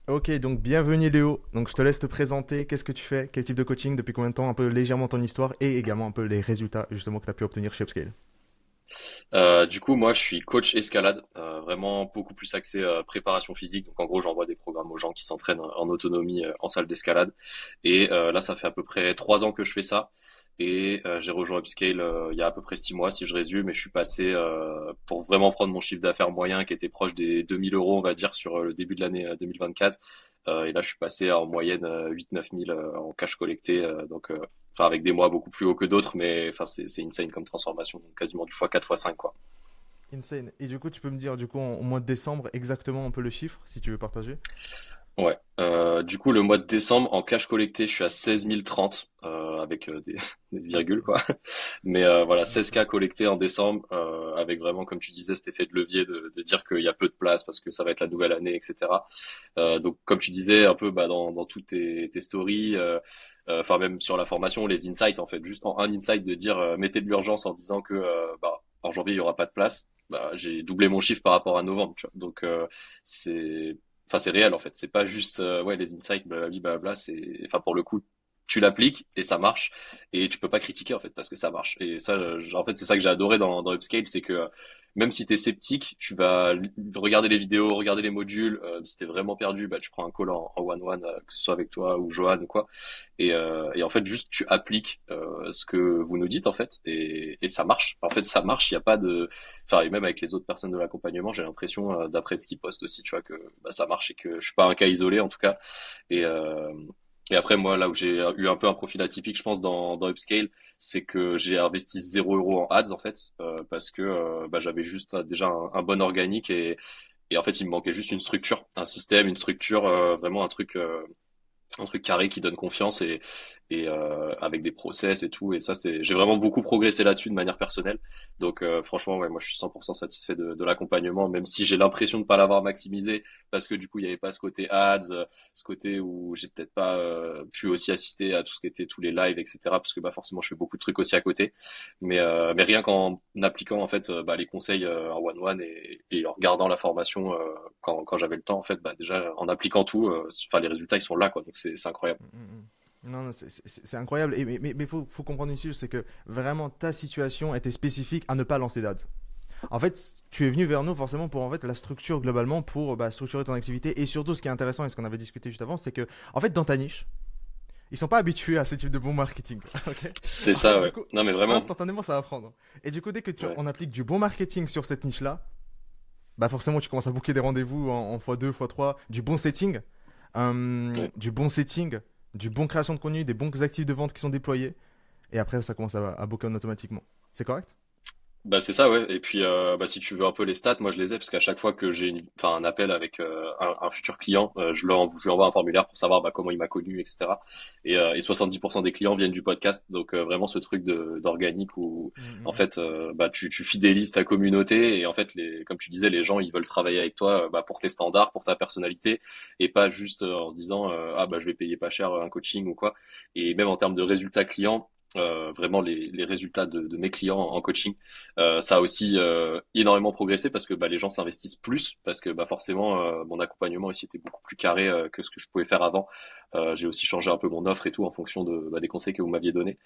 Ok, donc bienvenue Léo. Donc je te laisse te présenter. Qu'est-ce que tu fais? Quel type de coaching? Depuis combien de temps? Un peu légèrement ton histoire et également un peu les résultats justement que tu as pu obtenir chez Upscale. Du coup, moi, je suis coach escalade, vraiment beaucoup plus axé préparation physique. Donc, en gros, j'envoie des programmes aux gens qui s'entraînent en autonomie en salle d'escalade. Et là, ça fait à peu près 3 ans que je fais ça. Et j'ai rejoint Upscale il y a à peu près 6 mois, si je résume. Et je suis passé pour vraiment prendre mon chiffre d'affaires moyen, qui était proche des 2 000 euros, on va dire, sur le début de l'année 2024. Et là, je suis passé à en moyenne 8 9 000 en cash collecté. Enfin, avec des mois beaucoup plus hauts que d'autres, mais enfin, c'est insane comme transformation, donc quasiment du x4 x5 quoi. Insane. Et du coup, tu peux me dire du coup au mois de décembre exactement un peu le chiffre si tu veux partager. Ouais. Du coup, le mois de décembre, en cash collecté, je suis à 16 030, avec des virgules, Insane. quoi. Mais voilà, 16K Insane. collectés en décembre, avec vraiment, comme tu disais, cet effet de levier de dire qu'il y a peu de place parce que ça va être la nouvelle année, etc. Donc, comme tu disais, un peu bah, dans toutes tes stories, enfin même sur la formation, les insights, en fait, juste en un insight de dire mettez de l'urgence en disant que bah, en janvier, il y aura pas de place. Bah, j'ai doublé mon chiffre par rapport à novembre, tu vois. Donc, c'est enfin c'est réel en fait, c'est pas juste ouais les insights blablabla, blablabla, c'est enfin pour le coup tu l'appliques et ça marche et tu peux pas critiquer en fait parce que ça marche. Et ça en fait c'est ça que j'ai adoré dans Upscale, c'est que même si t'es sceptique, tu vas regarder les vidéos, regarder les modules. Si t'es vraiment perdu, bah tu prends un call en one-one, que ce soit avec toi ou Johan ou quoi. Et en fait juste tu appliques ce que vous nous dites en fait et ça marche. En fait ça marche. Il y a pas de enfin et même avec les autres personnes de l'accompagnement, j'ai l'impression d'après ce qu'ils postent aussi, tu vois que bah, ça marche et que je suis pas un cas isolé en tout cas. Et euh, et après, moi, là où j'ai eu un peu un profil atypique, je pense, dans Upscale, c'est que j'ai investi 0 € en ads, en fait, parce que bah, j'avais juste déjà un bon organique et en fait, il me manquait juste une structure, un système, une structure, vraiment un truc carré qui donne confiance et avec des process et tout. Et ça, c'est, j'ai vraiment beaucoup progressé là-dessus de manière personnelle. Donc, franchement, ouais, moi, je suis 100% satisfait de l'accompagnement, même si j'ai l'impression de pas l'avoir maximisé parce que du coup, il n'y avait pas ce côté ads, ce côté où j'ai peut-être pas pu aussi assister à tout ce qui était tous les lives, etc. Parce que bah forcément, je fais beaucoup de trucs aussi à côté. Mais rien qu'en appliquant en fait bah, les conseils en one-one et en regardant la formation quand j'avais le temps, en fait, bah déjà en appliquant tout, enfin les résultats ils sont là quoi. Donc c'est incroyable. Mm, mm, mm. Non, non, c'est incroyable. Mais faut comprendre une chose, c'est que vraiment ta situation était spécifique à ne pas lancer d'ads. En fait, tu es venu vers nous forcément pour en fait la structure globalement pour bah, structurer ton activité et surtout ce qui est intéressant et ce qu'on avait discuté juste avant, c'est que en fait dans ta niche, ils sont pas habitués à ce type de bon marketing. Ok. C'est En fait, ça, du ouais. coup, Non mais vraiment, instantanément ça va prendre. Et du coup, dès que ouais, on applique du bon marketing sur cette niche-là, bah forcément tu commences à booker des rendez-vous en x2, x3, du bon setting, ouais. du bon setting, du bon création de contenu, des bons actifs de vente qui sont déployés. Et après, ça commence à booker automatiquement. C'est correct? Bah c'est ça ouais et puis bah si tu veux un peu les stats moi je les ai parce qu'à chaque fois que j'ai enfin un appel avec un futur client je lui envoie un formulaire pour savoir bah, comment il m'a connu etc et 70% des clients viennent du podcast donc vraiment ce truc de d'organique où en Mm, fait bah tu fidélises ta communauté et en fait les comme tu disais les gens ils veulent travailler avec toi bah, pour tes standards pour ta personnalité et pas juste en se disant ah bah je vais payer pas cher un coaching ou quoi et même en termes de résultats clients vraiment les résultats de mes clients en coaching ça a aussi énormément progressé parce que bah, les gens s'investissent plus parce que bah, forcément mon accompagnement aussi était beaucoup plus carré que ce que je pouvais faire avant. J'ai aussi changé un peu mon offre et tout en fonction de bah, des conseils que vous m'aviez donnés.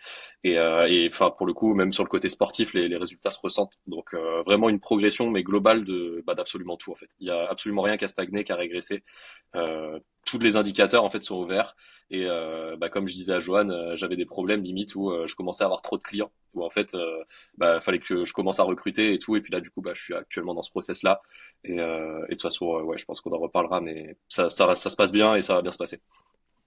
Et enfin pour le coup même sur le côté sportif les résultats se ressentent. Donc vraiment une progression mais globale de bah, d'absolument tout en fait. Il y a absolument rien qu'à stagner, qu'à régresser. Tous les indicateurs en fait sont ouverts et bah, comme je disais à Johan, j'avais des problèmes limite où je commençais à avoir trop de clients où en fait bah fallait que je commence à recruter et tout et puis là du coup bah je suis actuellement dans ce process là et de toute façon ouais je pense qu'on en reparlera mais ça se passe bien et ça va bien se passer.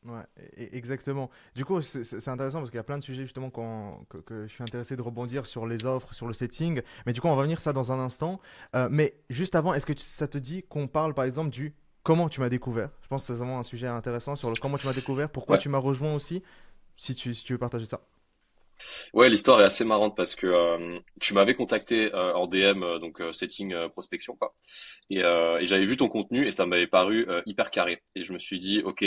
ouais, exactement. Du coup, c'est intéressant parce qu'il y a plein de sujets justement que je suis intéressé de rebondir sur les offres, sur le setting. Mais du coup, on va venir ça dans un instant. Mais juste avant, est-ce que ça te dit qu'on parle par exemple du comment tu m'as découvert? Je pense que c'est vraiment un sujet intéressant sur le comment tu m'as découvert, pourquoi Ouais. tu m'as rejoint aussi, si tu veux partager ça. Ouais, l'histoire est assez marrante parce que tu m'avais contacté en DM, donc setting prospection quoi. Et j'avais vu ton contenu et ça m'avait paru hyper carré. Et je me suis dit, ok,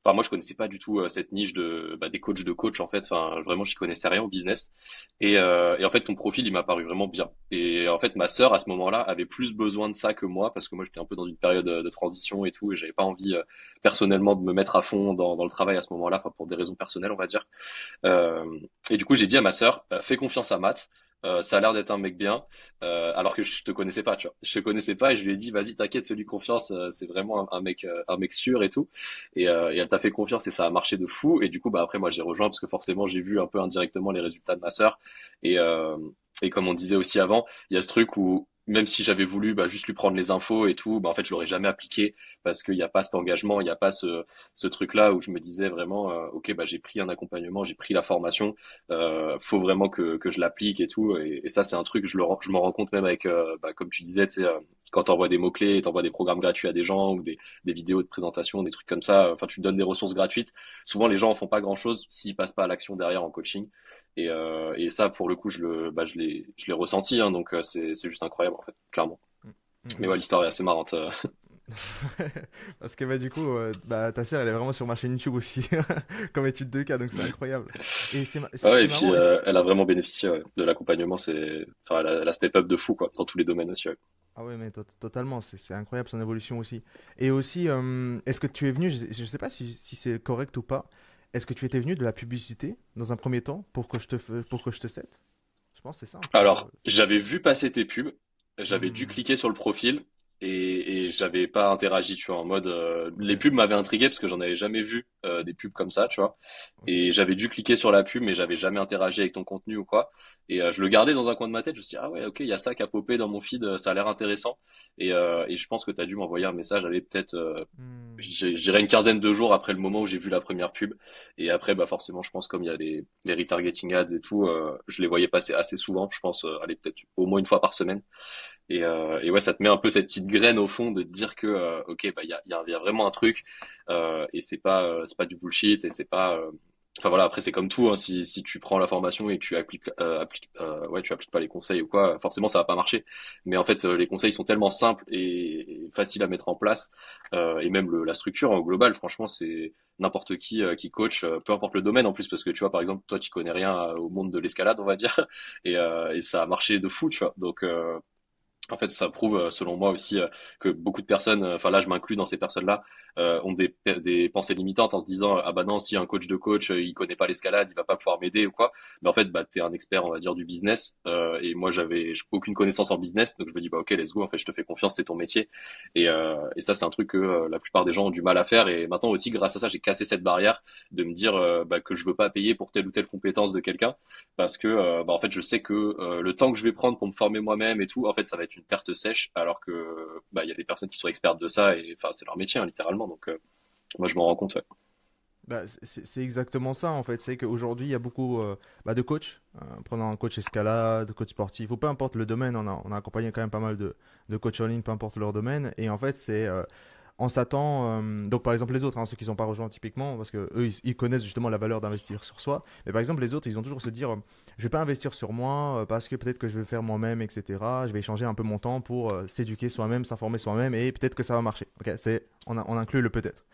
enfin moi je connaissais pas du tout cette niche des coachs de coach en fait. Enfin vraiment j'y connaissais rien au business. Et en fait ton profil il m'a paru vraiment bien. Et en fait ma sœur à ce moment-là avait plus besoin de ça que moi parce que moi j'étais un peu dans une période de transition et tout et j'avais pas envie personnellement de me mettre à fond dans le travail à ce moment-là. Enfin pour des raisons personnelles on va dire. Euh, et du coup, j'ai dit à ma sœur, fais confiance à Matt. Ça a l'air d'être un mec bien, alors que je te connaissais pas, tu vois. Je te connaissais pas et je lui ai dit, vas-y, t'inquiète, fais-lui confiance. C'est vraiment un mec sûr et tout. Et elle t'a fait confiance et ça a marché de fou. Et du coup, bah après, moi, j'ai rejoint parce que forcément, j'ai vu un peu indirectement les résultats de ma sœur. Et et comme on disait aussi avant, il y a ce truc où même si j'avais voulu juste lui prendre les infos et tout, en fait, je l'aurais jamais appliqué parce qu'il n'y a pas cet engagement, il n'y a pas ce truc-là où je me disais vraiment, ok, j'ai pris un accompagnement, j'ai pris la formation, faut vraiment que je l'applique et tout. Et ça, c'est un truc, je m'en rends compte même avec, comme tu disais, tu sais, quand t'envoies des mots-clés, t'envoies des programmes gratuits à des gens ou des vidéos de présentation, des trucs comme ça, enfin, tu donnes des ressources gratuites. Souvent, les gens en font pas grand-chose s'ils passent pas à l'action derrière en coaching. Et ça, pour le coup, je l'ai ressenti, hein, donc c'est juste incroyable, en fait, clairement. Mm, mm, Mais mm. ouais, l'histoire est assez marrante. Parce que du coup, ta sœur, elle est vraiment sur ma chaîne YouTube aussi, comme étude de cas, donc c'est Ouais. incroyable. Et Ah ouais, c'est et puis marrant. elle a vraiment bénéficié de l'accompagnement. Enfin, elle a step up de fou quoi, dans tous les domaines aussi. Ouais. Ah ouais, mais totalement, c'est incroyable son évolution aussi. Et aussi, est-ce que tu es venu, je sais pas si c'est correct ou pas, est-ce que tu étais venu de la publicité dans un premier temps pour que je te cède? Je pense que c'est ça un peu. Alors, j'avais vu passer tes pubs, j'avais dû Hmm, cliquer sur le profil et j'avais pas interagi, tu vois, en mode les pubs m'avaient intrigué parce que j'en avais jamais vu des pubs comme ça, tu vois. ok. Et j'avais dû cliquer sur la pub mais j'avais jamais interagi avec ton contenu ou quoi. Et je le gardais dans un coin de ma tête, je me suis dit ah ouais, OK, il y a ça qui a popé dans mon feed, ça a l'air intéressant. Et je pense que tu as dû m'envoyer un message, allez peut-être Hmm, je dirais une quinzaine de jours après le moment où j'ai vu la première pub. Et après, forcément, je pense comme il y a les retargeting ads et tout, je les voyais passer assez souvent. Je pense, aller peut-être au moins une fois par semaine. Et ouais, ça te met un peu cette petite graine au fond de te dire que, ok, il y a vraiment un truc, et c'est pas du bullshit et c'est pas, enfin voilà, après c'est comme tout, hein, si tu prends la formation et que tu appliques pas les conseils ou quoi, forcément ça va pas marcher. Mais en fait, les conseils sont tellement simples et faciles à mettre en place, et même la structure en global, franchement, c'est n'importe qui coach, peu importe le domaine en plus, parce que tu vois, par exemple, toi tu connais rien au monde de l'escalade, on va dire, et ça a marché de fou, tu vois. Donc en fait, ça prouve, selon moi aussi, que beaucoup de personnes, enfin là, je m'inclus dans ces personnes-là, ont des pensées limitantes en se disant, ah bah non, si un coach de coach, il connaît pas l'escalade, il va pas pouvoir m'aider ou quoi. Mais en fait, t'es un expert, on va dire, du business, et moi, j'avais aucune connaissance en business, donc je me dis, bah ok, let's go, en fait, je te fais confiance, c'est ton métier. Et ça, c'est un truc que la plupart des gens ont du mal à faire. Et maintenant aussi, grâce à ça, j'ai cassé cette barrière de me dire que je veux pas payer pour telle ou telle compétence de quelqu'un parce que en fait je sais que le temps que je vais prendre pour me former moi-même et tout en fait ça va être une perte sèche alors que il y a des personnes qui sont expertes de ça et enfin c'est leur métier hein, littéralement donc moi je m'en rends compte ouais. C'est exactement ça en fait. C'est qu'aujourd'hui, il y a beaucoup de coachs, prenant un coach escalade, coach sportif, ou peu importe le domaine, on a accompagné quand même pas mal de coachs en ligne, peu importe leur domaine. Et en fait, on s'attend, donc par exemple les autres, hein, ceux qui ne sont pas rejoints typiquement, parce que eux, ils connaissent justement la valeur d'investir sur soi. Mais par exemple les autres, ils ont toujours se dire, je vais pas investir sur moi parce que peut-être que je vais le faire moi-même, etc. Je vais échanger un peu mon temps pour s'éduquer soi-même, s'informer soi-même, et peut-être que ça va marcher. Ok, on inclut le peut-être.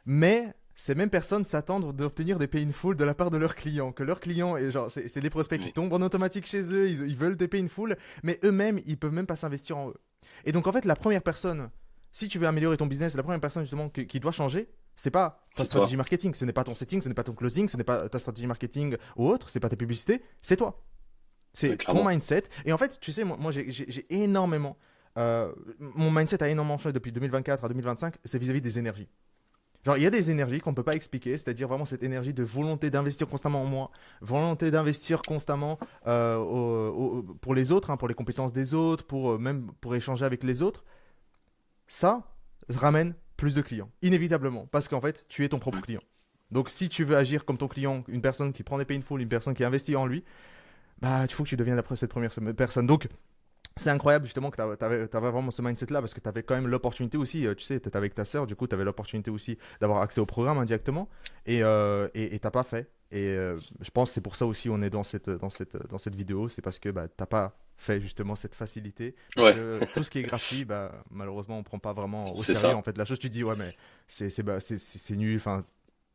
Mais ces mêmes personnes s'attendent d'obtenir des pay in full de la part de leurs clients. Que leurs clients, et genre, c'est des prospects qui Oui. tombent en automatique chez eux, ils veulent des pay in full, mais eux-mêmes, ils peuvent même pas s'investir en eux. Et donc, en fait, la première personne, si tu veux améliorer ton business, la première personne justement qui doit changer, c'est pas ta C'est stratégie toi marketing, ce n'est pas ton setting, ce n'est pas ton closing, ce n'est pas ta stratégie marketing ou autre, c'est pas tes publicités, c'est toi. ouais, C'est ton clairement mindset. Et en fait, tu sais, moi j'ai énormément. Mon mindset a énormément changé depuis 2024 à 2025, c'est vis-à-vis des énergies. Genre, il y a des énergies qu'on ne peut pas expliquer, c'est-à-dire vraiment cette énergie de volonté d'investir constamment en moi, volonté d'investir constamment pour les autres, hein, pour les compétences des autres, même pour échanger avec les autres. Ça ramène plus de clients, inévitablement, parce qu'en fait, tu es ton propre Mm. client. Donc, si tu veux agir comme ton client, une personne qui prend des painful, une personne qui investit en lui, il faut que tu deviennes cette première personne. Donc, c'est incroyable justement que tu avais vraiment ce mindset-là parce que tu avais quand même l'opportunité aussi, tu sais, tu étais avec ta sœur, du coup tu avais l'opportunité aussi d'avoir accès au programme indirectement et t'as pas fait. Et je pense que c'est pour ça aussi on est dans cette vidéo, c'est parce que t'as pas fait justement cette facilité parce ouais que tout ce qui est gratuit, malheureusement on prend pas vraiment au c'est sérieux ça en fait la chose. Tu te dis ouais mais c'est nul, enfin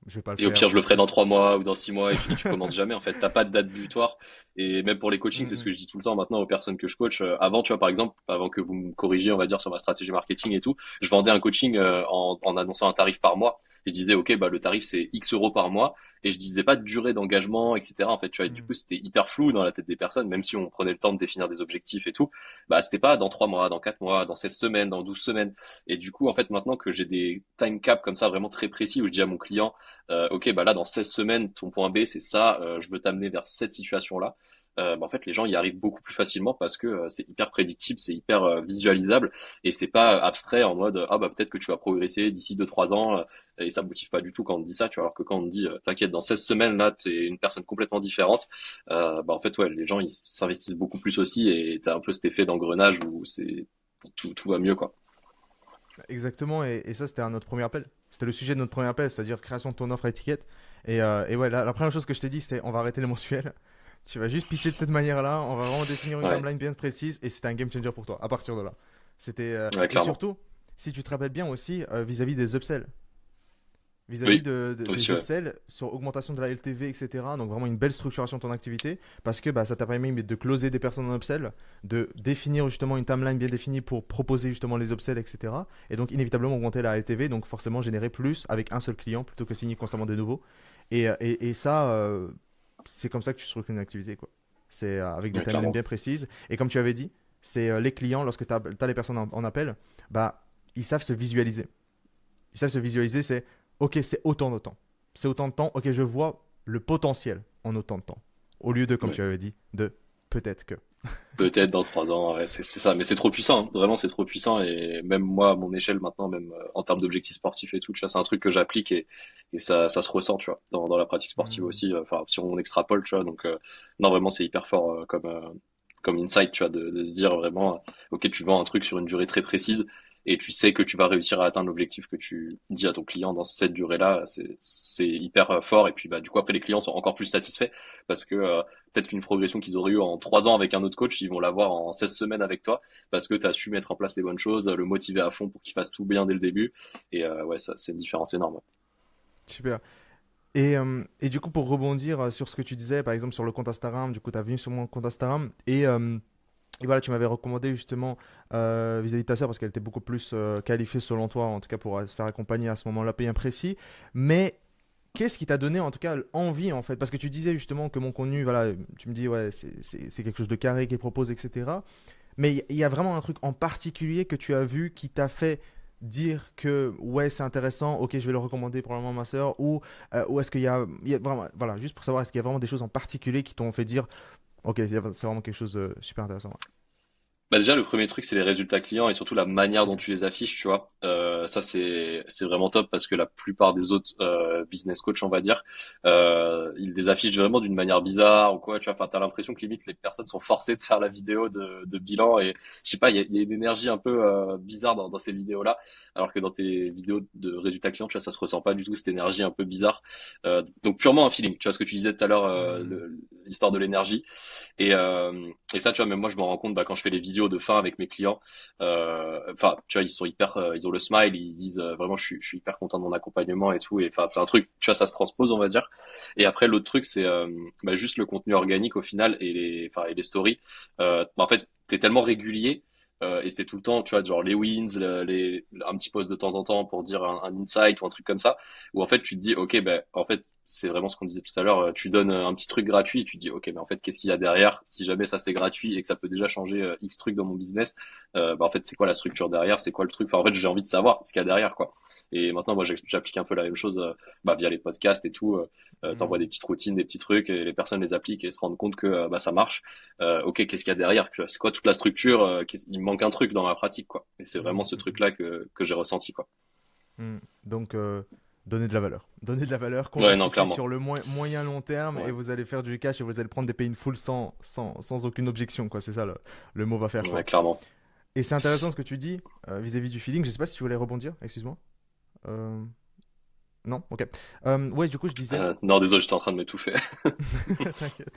Je vais pas le Et au faire. pire, je le ferai dans 3 mois ou dans 6 mois, et tu commences jamais, en fait. T'as pas de date butoir. Et même pour les coachings, c'est ce que Mhm. je dis tout le temps maintenant aux personnes que je coach. Avant, tu vois, par exemple, avant que vous me corrigiez, on va dire, sur ma stratégie marketing et tout, je vendais un coaching en annonçant un tarif par mois. Je disais, OK, bah, le tarif, c'est X euros par mois. Et je disais pas de durée d'engagement, etc. En fait, tu vois, et du Mhm. coup, c'était hyper flou dans la tête des personnes, même si on prenait le temps de définir des objectifs et tout. Bah, c'était pas dans 3 mois, dans 4 mois, dans 16 semaines, dans 12 semaines. Et du coup, en fait, maintenant que j'ai des time caps comme ça vraiment très précis où je dis à mon client, OK, bah là, dans 16 semaines, ton point B, c'est ça, je veux t'amener vers cette situation-là. Bah, en fait, les gens y arrivent beaucoup plus facilement parce que c'est hyper prédictible, c'est hyper visualisable et c'est pas abstrait en mode ah bah peut-être que tu vas progresser d'ici 2 3 ans et ça motive pas du tout quand on te dit ça, tu vois. Alors que quand on te dit t'inquiète, dans 16 semaines là, t'es une personne complètement différente, bah en fait ouais, les gens ils s'investissent beaucoup plus aussi et t'as un peu cet effet d'engrenage où c'est tout va mieux quoi. Exactement, et ça c'était notre premier appel. C'était le sujet de notre premier appel, c'est-à-dire création de ton offre à étiquette. Et ouais, la première chose que je t'ai dit, c'est on va arrêter les mensuels. Tu vas juste pitcher de cette manière-là, on va vraiment définir une Ouais, timeline bien précise, et c'était un game changer pour toi, à partir de là. ouais Et clairement. surtout, si tu te rappelles bien aussi, vis-à-vis des upsells. Vis-à-vis Oui, aussi des ouais. upsells sur augmentation de la LTV, etc. Donc vraiment une belle structuration de ton activité parce que bah, ça t'a permis de closer des personnes en upsell, de définir justement une timeline bien définie pour proposer justement les upsells, etc. Et donc inévitablement augmenter la LTV, donc forcément générer plus avec un seul client plutôt que signer constamment des nouveaux. Et ça, c'est comme ça que tu structures une activité, quoi. C'est avec des Ouais, timelines clairement. bien précises. Et comme tu avais dit, c'est les clients, lorsque tu as les personnes en appel, bah, ils savent se visualiser. Ils savent se visualiser, c'est ok, c'est autant de temps. C'est autant de temps, ok, je vois le potentiel en autant de temps. Au lieu de, comme Ouais. tu avais dit, de peut-être que. Peut-être dans 3 ans, ouais, c'est ça. Mais c'est trop puissant, hein. Vraiment, c'est trop puissant. Et même moi, à mon échelle maintenant, même en termes d'objectifs sportifs et tout, tu vois, c'est un truc que j'applique et ça se ressent, tu vois, dans la pratique sportive Hmm. aussi. Enfin, si on extrapole, tu vois. Donc, non, vraiment, c'est hyper fort comme insight, tu vois, de se dire vraiment, ok, tu vends un truc sur une durée très précise et tu sais que tu vas réussir à atteindre l'objectif que tu dis à ton client dans cette durée-là. C'est hyper fort. Et puis, bah, du coup, après, les clients sont encore plus satisfaits parce que peut-être qu'une progression qu'ils auraient eue en 3 ans avec un autre coach, ils vont l'avoir en 16 semaines avec toi parce que tu as su mettre en place les bonnes choses, le motiver à fond pour qu'il fasse tout bien dès le début. Et ouais, ça, c'est une différence énorme. Super. Et du coup, pour rebondir sur ce que tu disais, par exemple sur le compte Instagram, du coup, tu as venu sur mon compte Instagram et voilà, tu m'avais recommandé justement vis-à-vis de ta sœur parce qu'elle était beaucoup plus qualifiée selon toi, en tout cas pour se faire accompagner à ce moment-là bien précis. Mais qu'est-ce qui t'a donné en tout cas envie en fait? Parce que tu disais justement que mon contenu, voilà, tu me dis ouais, c'est quelque chose de carré qui est proposé, etc. Mais il y a vraiment un truc en particulier que tu as vu qui t'a fait dire que ouais, c'est intéressant, ok, je vais le recommander probablement à ma sœur, ou est-ce qu'il y a vraiment, voilà, juste pour savoir, est-ce qu'il y a vraiment des choses en particulier qui t'ont fait dire, ok, c'est vraiment quelque chose de super intéressant. Bah déjà le premier truc c'est les résultats clients et surtout la manière dont tu les affiches, tu vois. Ça c'est vraiment top parce que la plupart des autres business coach on va dire ils les affichent vraiment d'une manière bizarre ou quoi, tu vois. Enfin t'as l'impression que limite les personnes sont forcées de faire la vidéo de bilan et je sais pas il y a une énergie un peu bizarre dans ces vidéos là alors que dans tes vidéos de résultats clients tu vois ça se ressent pas du tout cette énergie un peu bizarre. Donc purement un feeling, tu vois ce que tu disais tout à l'heure Hmm. l'histoire de l'énergie. Et ça, tu vois, même moi, je me rends compte bah, quand je fais les visios de fin avec mes clients. Enfin, tu vois, ils sont hyper, ils ont le smile, ils disent vraiment, je suis hyper content de mon accompagnement et tout. Et enfin, c'est un truc, tu vois, ça se transpose, on va dire. Et après, l'autre truc, c'est bah, juste le contenu organique au final enfin, et les stories. Bah, en fait, t'es tellement régulier. Et c'est tout le temps, tu vois, genre les wins, un petit post de temps en temps pour dire un insight ou un truc comme ça, où en fait tu te dis, ok, ben en fait c'est vraiment ce qu'on disait tout à l'heure. Tu donnes un petit truc gratuit et tu te dis, ok, mais en fait, qu'est-ce qu'il y a derrière? Si jamais ça c'est gratuit et que ça peut déjà changer X trucs dans mon business, bah en fait, c'est quoi la structure derrière? C'est quoi le truc? Enfin, en fait, j'ai envie de savoir ce qu'il y a derrière, quoi. Et maintenant, moi, j'applique un peu la même chose bah, via les podcasts et tout. T'envoies Hmm. des petites routines, des petits trucs, et les personnes les appliquent et se rendent compte que bah, ça marche. Ok, qu'est-ce qu'il y a derrière? C'est quoi toute la structure? Il me manque un truc dans ma pratique, quoi. Et c'est vraiment Hmm. ce Hmm. truc-là que j'ai ressenti, quoi. Hmm. Donc, donner de la valeur. Donner de la valeur, Ouais, non, convertissez clairement. sur le moyen long terme et Ouais, vous allez faire du cash et vous allez prendre des pays full sans aucune objection, quoi. C'est ça le mot va faire, ouais, quoi. clairement. Et c'est intéressant ce que tu dis vis-à-vis du feeling. Je sais pas si tu voulais rebondir, excuse-moi. Euh, Non? Ok. Ouais, du coup, je disais. Non, désolé, j'étais en train de m'étouffer. T'inquiète.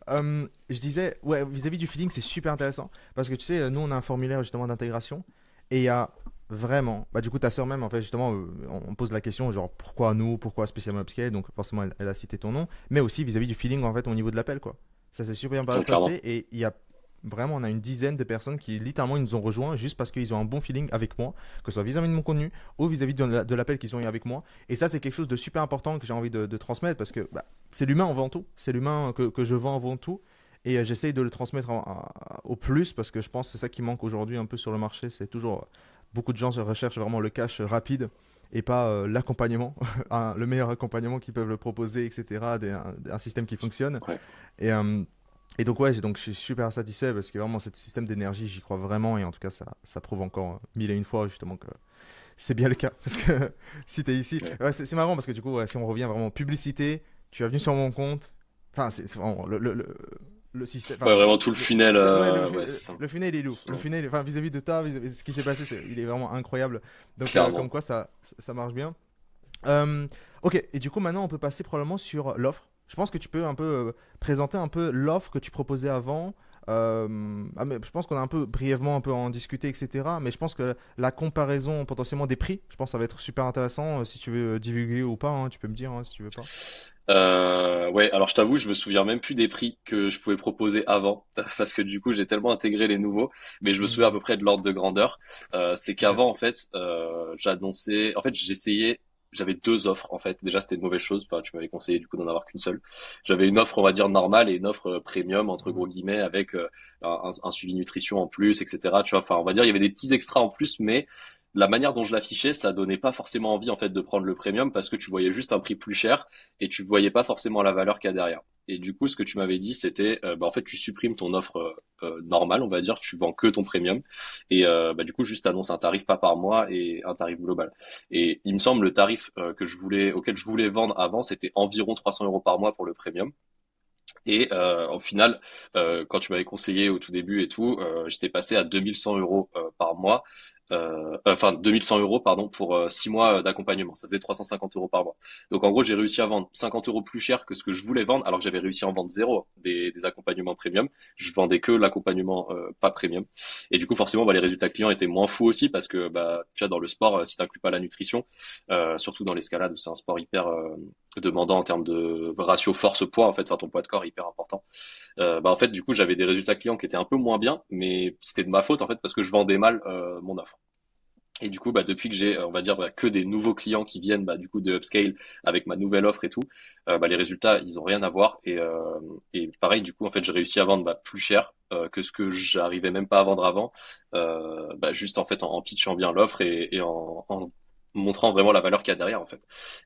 Je disais, ouais, vis-à-vis du feeling, c'est super intéressant. Parce que tu sais, nous, on a un formulaire justement d'intégration. Et il y a vraiment, bah du coup ta sœur même en fait justement, on pose la question genre pourquoi nous, pourquoi spécialement Upscale, donc forcément elle a cité ton nom, mais aussi vis-à-vis du feeling en fait au niveau de l'appel quoi. Ça s'est super bien Clairement. passé et il y a vraiment on a une dizaine de personnes qui littéralement ils nous ont rejoints juste parce qu'ils ont un bon feeling avec moi, que ce soit vis-à-vis de mon contenu ou vis-à-vis de l'appel qu'ils ont eu avec moi. Et ça c'est quelque chose de super important que j'ai envie de transmettre parce que bah, c'est l'humain avant tout, c'est l'humain que je vends avant tout. Et j'essaye de le transmettre au plus parce que je pense que c'est ça qui manque aujourd'hui un peu sur le marché. C'est toujours beaucoup de gens se recherchent vraiment le cash rapide et pas l'accompagnement, le meilleur accompagnement qu'ils peuvent le proposer, etc. Un système qui fonctionne. Ouais. Et, euh, et donc ouais, donc je suis super satisfait parce que vraiment ce système d'énergie, j'y crois vraiment et en tout cas ça prouve encore mille et une fois justement que c'est bien le cas. Parce que si tu es ici, Ouais. ouais, c'est marrant parce que du coup, ouais, si on revient vraiment publicité, tu es venu sur mon compte, enfin c'est vraiment le système, Ouais, enfin, vraiment tout le funnel, ouais, ouais, c'est ça. le funnel il est lourd. Le Ouais, funnel, enfin vis-à-vis de toi, vis-à-vis de ce qui s'est passé, il est vraiment incroyable. Donc comme clairement. quoi ça marche bien. Euh, ok, et du coup maintenant on peut passer probablement sur l'offre. Je pense que tu peux un peu présenter un peu l'offre que tu proposais avant. Mais je pense qu'on a un peu brièvement un peu en discuté, etc. Mais je pense que la comparaison potentiellement des prix, je pense que ça va être super intéressant. Si tu veux divulguer ou pas, hein, tu peux me dire hein, si tu veux pas. Ouais, alors je t'avoue, je me souviens même plus des prix que je pouvais proposer avant, parce que du coup j'ai tellement intégré les nouveaux, mais je me souviens à Hmm, peu près de l'ordre de grandeur. C'est ok. qu'avant en fait, j'annonçais, en fait j'essayais, j'avais deux offres en fait. Déjà c'était une mauvaise chose, enfin tu m'avais conseillé du coup d'en avoir qu'une seule. J'avais une offre on va dire normale et une offre premium entre Mhm. gros guillemets avec un suivi nutrition en plus, etc. Tu vois, enfin on va dire il y avait des petits extras en plus, mais la manière dont je l'affichais, ça donnait pas forcément envie en fait de prendre le premium parce que tu voyais juste un prix plus cher et tu voyais pas forcément la valeur qu'il y a derrière. Et du coup, ce que tu m'avais dit, c'était, bah, en fait, tu supprimes ton offre normale, on va dire, tu vends que ton premium, et bah, du coup, juste annonce un tarif pas par mois et un tarif global. Et il me semble le tarif auquel je voulais vendre avant, c'était environ 300 € par mois pour le premium. Et au final, quand tu m'avais conseillé au tout début et tout, j'étais passé à 2100 € par mois. Enfin 2100 € pardon pour 6 mois d'accompagnement. Ça faisait 350 € par mois. Donc en gros, j'ai réussi à vendre 50 € plus cher que ce que je voulais vendre, alors que j'avais réussi à en vendre zéro des accompagnements premium. Je vendais que l'accompagnement pas premium. Et du coup, forcément, bah, les résultats clients étaient moins fous aussi parce que bah, tu vois, dans le sport, si t'inclus pas la nutrition, surtout dans l'escalade où c'est un sport hyper demandant en termes de ratio force-poids, en fait, enfin ton poids de corps est hyper important. Bah en fait, du coup, j'avais des résultats clients qui étaient un peu moins bien, mais c'était de ma faute en fait parce que je vendais mal mon offre. Et du coup, bah, depuis que j'ai, on va dire, bah, que des nouveaux clients qui viennent, bah, du coup, de Upscale avec ma nouvelle offre et tout, bah, les résultats, ils ont rien à voir. Et pareil, du coup, en fait, j'ai réussi à vendre bah, plus cher que ce que j'arrivais même pas à vendre avant, bah, juste en fait en pitchant bien l'offre et en montrant vraiment la valeur qu'il y a derrière, en fait.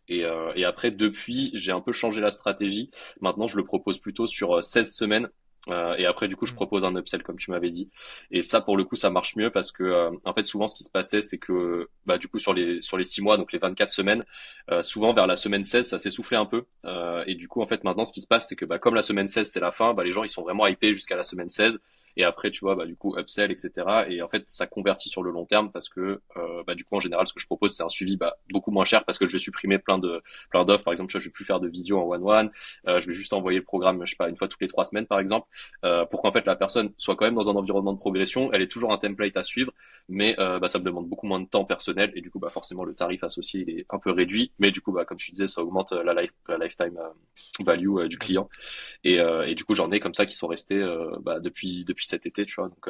Et après, depuis, j'ai un peu changé la stratégie. Maintenant, je le propose plutôt sur 16 semaines. Et après, du coup, je Hmm. propose un upsell comme tu m'avais dit. Et ça, pour le coup, ça marche mieux parce que, en fait, souvent, ce qui se passait, c'est que, bah, du coup, sur les 6 mois, donc les 24 semaines, souvent vers la semaine 16, ça s'essoufflait un peu. Et du coup, en fait, maintenant, ce qui se passe, c'est que, bah, comme la semaine 16, c'est la fin, bah, les gens, ils sont vraiment hypés jusqu'à la semaine 16. Et après, tu vois, bah, du coup, upsell, etc. Et en fait, ça convertit sur le long terme parce que, bah, du coup, en général, ce que je propose, c'est un suivi, bah, beaucoup moins cher parce que je vais supprimer plein d'offres. Par exemple, tu vois, je vais plus faire de visio en one-one. Je vais juste envoyer le programme, je sais pas, une fois toutes les 3 semaines, par exemple, pour qu'en fait la personne soit quand même dans un environnement de progression. Elle est toujours un template à suivre, mais bah, ça me demande beaucoup moins de temps personnel et du coup bah forcément le tarif associé il est un peu réduit, mais du coup bah comme tu disais ça augmente la lifetime value du Value. client et du coup j'en ai comme ça qui sont restés bah, depuis cet été, tu vois. Donc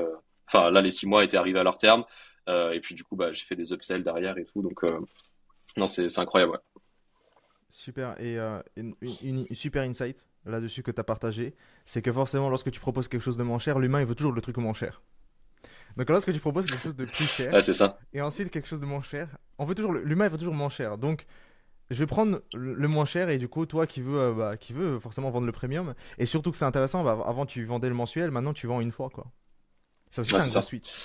enfin là les 6 mois étaient arrivés à leur terme et puis du coup bah j'ai fait des upsells derrière et tout, donc non c'est incroyable. Ouais. Super. Et une super insight là-dessus que tu as partagé, c'est que forcément, lorsque tu proposes quelque chose de moins cher, l'humain, il veut toujours le truc moins cher. Donc lorsque tu proposes quelque chose de plus Ouais, cher, c'est ça. et ensuite quelque chose de moins cher, on veut toujours, l'humain, il veut toujours moins cher. Donc, je vais prendre le moins cher, et du coup, toi qui veux forcément vendre le premium, et surtout que c'est intéressant, bah, avant tu vendais le mensuel, maintenant tu vends une fois, quoi. Ça aussi, Ouais, c'est un c'est gros ça. switch.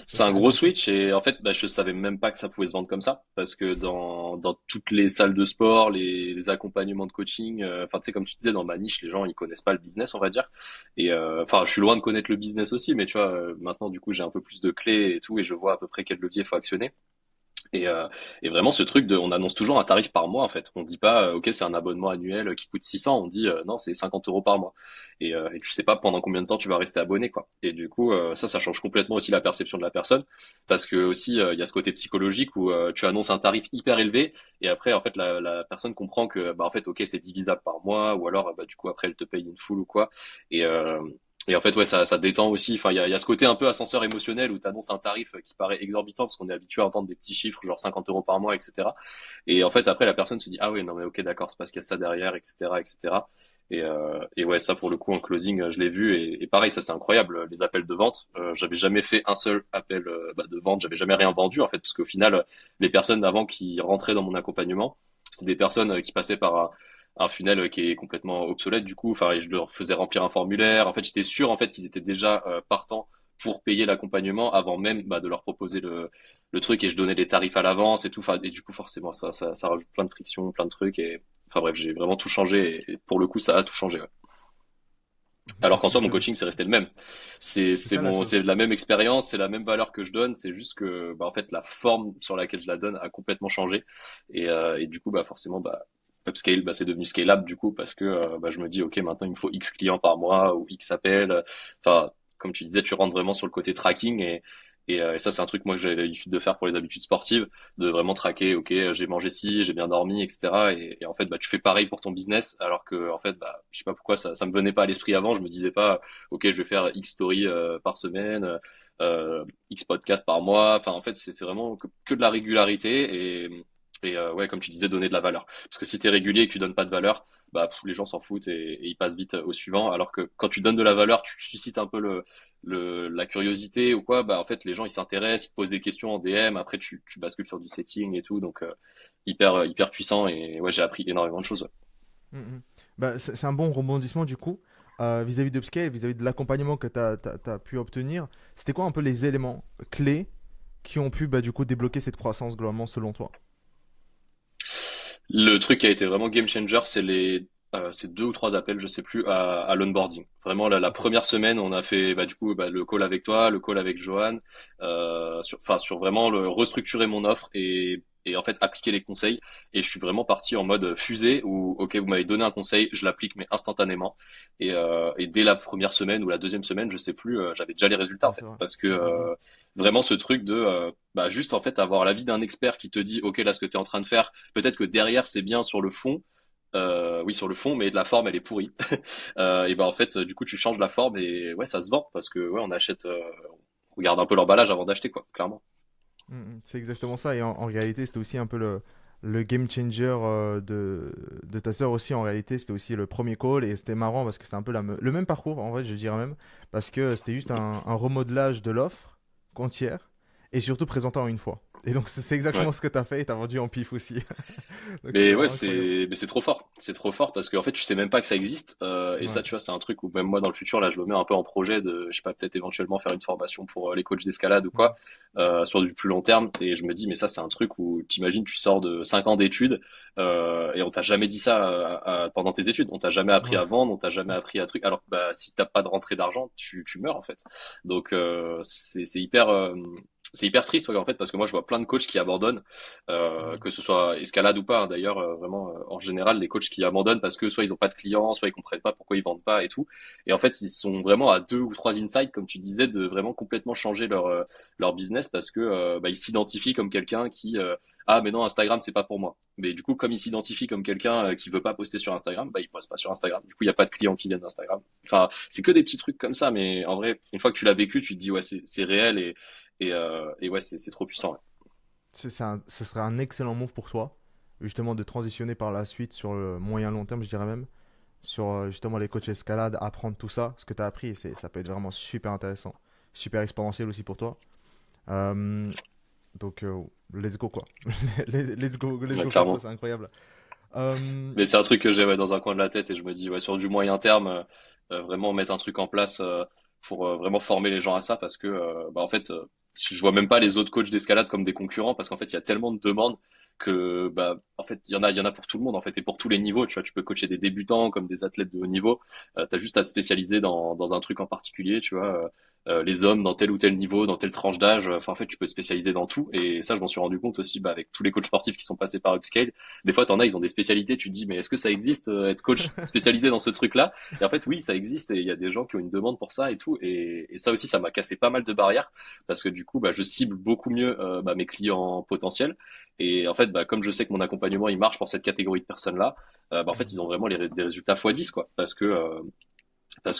Ça, C'est c'est un un gros gros switch. switch et en fait, bah, je savais même pas que ça pouvait se vendre comme ça parce que dans toutes les salles de sport, les accompagnements de coaching, enfin tu sais comme tu disais dans ma niche, les gens ils connaissent pas le business on va dire et enfin je suis loin de connaître le business aussi mais tu vois maintenant du coup j'ai un peu plus de clés et tout et je vois à peu près quel levier faut actionner Et vraiment ce truc de, on annonce toujours un tarif par mois en fait. On dit pas, ok, c'est un abonnement annuel qui coûte 600. On dit, non, c'est 50 € par mois. Et tu sais pas pendant combien de temps tu vas rester abonné, quoi. Et du coup, ça change complètement aussi la perception de la personne, parce que aussi il y a ce côté psychologique où tu annonces un tarif hyper élevé, et après en fait la personne comprend que bah en fait ok c'est divisable par mois, ou alors bah du coup après elle te paye une full ou quoi. Et euh, et en fait, ouais, ça détend aussi. Enfin, il y a ce côté un peu ascenseur émotionnel où tu annonces un tarif qui paraît exorbitant parce qu'on est habitué à entendre des petits chiffres, genre 50 € par mois, etc. Et en fait, après, la personne se dit, ah oui, non, mais ok, d'accord, c'est parce qu'il y a ça derrière, etc., etc. Et ouais, ça, pour le coup, en closing, je l'ai vu. Et pareil, ça, c'est incroyable, les appels de vente. J'avais jamais fait un seul appel de vente. J'avais jamais rien vendu, en fait, parce qu'au final, les personnes d'avant qui rentraient dans mon accompagnement, c'est des personnes qui passaient par un funnel qui est complètement obsolète du coup. Enfin, je leur faisais remplir un formulaire. En fait, j'étais sûr en fait qu'ils étaient déjà partants pour payer l'accompagnement avant même bah, de leur proposer le truc, et je donnais les tarifs à l'avance et tout. Enfin, et du coup, forcément, ça rajoute plein de frictions, plein de trucs. Et enfin bref, j'ai vraiment tout changé. Et pour le coup, ça a tout changé. Ouais. Alors qu'en soi, mon Exactement. coaching, c'est resté le même. C'est ça la C'est chose. la même expérience, c'est la même valeur que je donne. C'est juste que, bah, en fait, la forme sur laquelle je la donne a complètement changé. Et du coup, bah, forcément, bah, upscale, bah, c'est devenu scalable du coup parce que bah, je me dis, ok, maintenant il me faut X clients par mois ou X appels. Enfin, comme tu disais, tu rentres vraiment sur le côté tracking, et ça, c'est un truc moi que j'ai l'habitude de faire pour les habitudes sportives, de vraiment traquer, ok, j'ai mangé ci, j'ai bien dormi, etc. Et en fait, bah, tu fais pareil pour ton business, alors que en fait, bah, je sais pas pourquoi ça me venait pas à l'esprit avant. Je me disais pas, ok, je vais faire X story par semaine, X podcast par mois. Enfin, en fait, c'est vraiment que de la régularité. Ouais, comme tu disais, donner de la valeur. Parce que si tu es régulier et que tu donnes pas de valeur, bah les gens s'en foutent, et ils passent vite au suivant. Alors que quand tu donnes de la valeur, tu suscites un peu la curiosité ou quoi. Bah en fait, les gens ils s'intéressent, ils te posent des questions en DM. Après, tu bascules sur du setting et tout. Donc hyper puissant. Et ouais, j'ai appris énormément de choses. Ouais. Mm, mm. Bah, c'est un bon rebondissement du coup. Vis-à-vis d'Upscale, vis-à-vis de l'accompagnement que tu as pu obtenir, c'était quoi un peu les éléments clés qui ont pu bah, du coup débloquer cette croissance globalement selon toi? Le truc qui a été vraiment game changer, c'est 2 ou 3 appels, je sais plus, à l'onboarding. Vraiment, la première semaine, on a fait bah, du coup bah, le call avec toi, le call avec Johan, sur vraiment restructurer mon offre, et en fait appliquer les conseils. Et je suis vraiment parti en mode fusée où, ok, vous m'avez donné un conseil, je l'applique mais instantanément. Et dès la première semaine ou la deuxième semaine, je sais plus, j'avais déjà les résultats en Ouais, c'est fait, vrai. parce que Mm, mm, vraiment ce truc de bah, juste en fait avoir l'avis d'un expert qui te dit, ok, là ce que tu es en train de faire, peut-être que derrière c'est bien sur le fond. Oui, sur le fond, mais la forme elle est pourrie. Et ben en fait, du coup, tu changes la forme, et ouais, ça se vend parce que ouais, on achète, on regarde un peu l'emballage avant d'acheter, quoi, clairement. mm, mm. C'est exactement ça. Et en réalité, c'était aussi un peu le game changer de ta sœur aussi. En réalité, c'était aussi le premier call et c'était marrant parce que c'était un peu le même parcours, en vrai, je dirais même. Parce que c'était juste un remodelage de l'offre entière et surtout présenté en une fois. Et donc, c'est Ouais. exactement ce que tu as fait et tu as vendu en pif aussi. Donc, Mais c'est ouais, incroyable. c'est trop fort. C'est trop fort parce qu'en fait, tu sais même pas que ça existe. Et Ouais. ça, tu vois, c'est un truc où même moi, dans le futur, là, je me mets un peu en projet de, je sais pas, peut-être éventuellement faire une formation pour les coachs d'escalade ou Mm. quoi, sur du plus long terme. Et je me dis, mais ça, c'est un truc où t'imagines, tu sors de 5 ans d'études, et on t'a jamais dit ça pendant tes études. On t'a jamais appris Ouais. à vendre, on t'a jamais appris à truc. Alors que bah, si t'as pas de rentrée d'argent, tu meurs en fait. Donc c'est hyper triste, ouais, en fait, parce que moi je vois plein de coachs qui abandonnent, Mm. que ce soit escalade ou pas, hein, d'ailleurs, vraiment, en général, les coachs qui abandonnent parce que soit ils ont pas de clients, soit ils comprennent pas pourquoi ils vendent pas et tout. Et en fait, ils sont vraiment à 2 ou 3 insights, comme tu disais, de vraiment complètement changer leur business parce que bah, ils s'identifient comme quelqu'un qui ah mais non, Instagram c'est pas pour moi. Mais du coup, comme ils s'identifient comme quelqu'un qui veut pas poster sur Instagram, bah ils postent pas sur Instagram. Du coup, il y a pas de clients qui viennent d'Instagram. Enfin, c'est que des petits trucs comme ça, mais en vrai, une fois que tu l'as vécu, tu te dis ouais, c'est réel, et ouais, c'est trop puissant. Ouais. Ce serait un excellent move pour toi, justement, de transitionner par la suite sur le moyen long terme, je dirais même, sur justement les coachs escalade, apprendre tout ça, ce que tu as appris, et ça peut être vraiment super intéressant, super exponentiel aussi pour toi. Euh, donc, let's go quoi. Let's Ouais, go faire ça, clairement. c'est incroyable. Euh, Mais c'est un truc que j'ai ouais, dans un coin de la tête, et je me dis ouais, sur du moyen terme, vraiment mettre un truc en place pour vraiment former les gens à ça, parce que bah, en fait, je vois même pas les autres coachs d'escalade comme des concurrents, parce qu'en fait il y a tellement de demandes que bah en fait, il y en a pour tout le monde, en fait, et pour tous les niveaux. Tu vois, tu peux coacher des débutants comme des athlètes de haut niveau. T'as juste à te spécialiser dans un truc en particulier, tu vois. Les hommes dans tel ou tel niveau, dans telle tranche d'âge. Enfin, en fait, tu peux te spécialiser dans tout. Et ça, je m'en suis rendu compte aussi, bah, avec tous les coachs sportifs qui sont passés par Upscale. Des fois, t'en as, ils ont des spécialités. Tu te dis, mais est-ce que ça existe, être coach spécialisé dans ce truc-là? Et en fait, oui, ça existe. Et il y a des gens qui ont une demande pour ça et tout. Et ça aussi, ça m'a cassé pas mal de barrières parce que du coup, bah, je cible beaucoup mieux bah, mes clients potentiels. Et en fait, bah, comme je sais que mon accompagnement il marche pour cette catégorie de personnes-là, bah, en fait, ils ont vraiment des résultats x10 quoi, parce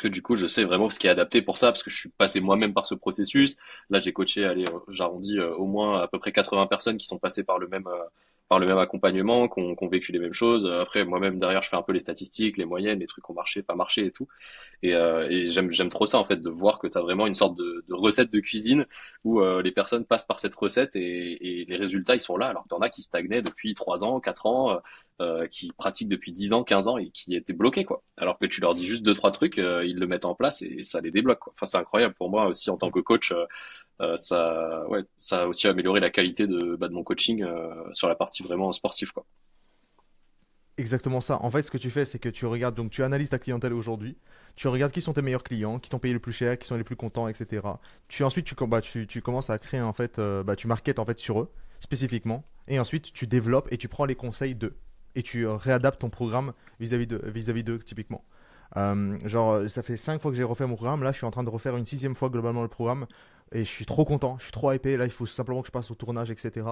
que du coup, je sais vraiment ce qui est adapté pour ça, parce que je suis passé moi-même par ce processus. Là, j'ai coaché, allez, j'arrondis au moins à peu près 80 personnes qui sont passées par le même accompagnement, qui ont vécu les mêmes choses. Après, moi-même derrière, je fais un peu les statistiques, les moyennes, les trucs qui ont marché, pas marché et tout. Et j'aime trop ça en fait de voir que tu as vraiment une sorte de recette de cuisine où les personnes passent par cette recette et les résultats ils sont là. Alors t'en as qui stagnaient depuis 3 ans, 4 ans, qui pratiquent depuis 10 ans, 15 ans et qui étaient bloqués quoi. Alors que tu leur dis juste deux trois trucs, ils le mettent en place et ça les débloque quoi. Enfin c'est incroyable pour moi aussi en tant que coach. Ça a aussi amélioré la qualité de mon coaching sur la partie vraiment sportive quoi. Exactement ça. En fait, ce que tu fais, c'est que tu regardes, donc tu analyses ta clientèle aujourd'hui, tu regardes qui sont tes meilleurs clients, qui t'ont payé le plus cher, qui sont les plus contents, etc. Ensuite, tu commences à créer, en fait, tu marketes en fait sur eux, spécifiquement, et ensuite tu développes et tu prends les conseils d'eux. Et tu réadaptes ton programme vis-à-vis d'eux, typiquement. Ça fait 5 fois que j'ai refait mon programme. Là, je suis en train de refaire une sixième fois globalement le programme. Et je suis trop content, je suis trop hypé. Là, il faut simplement que je passe au tournage, etc.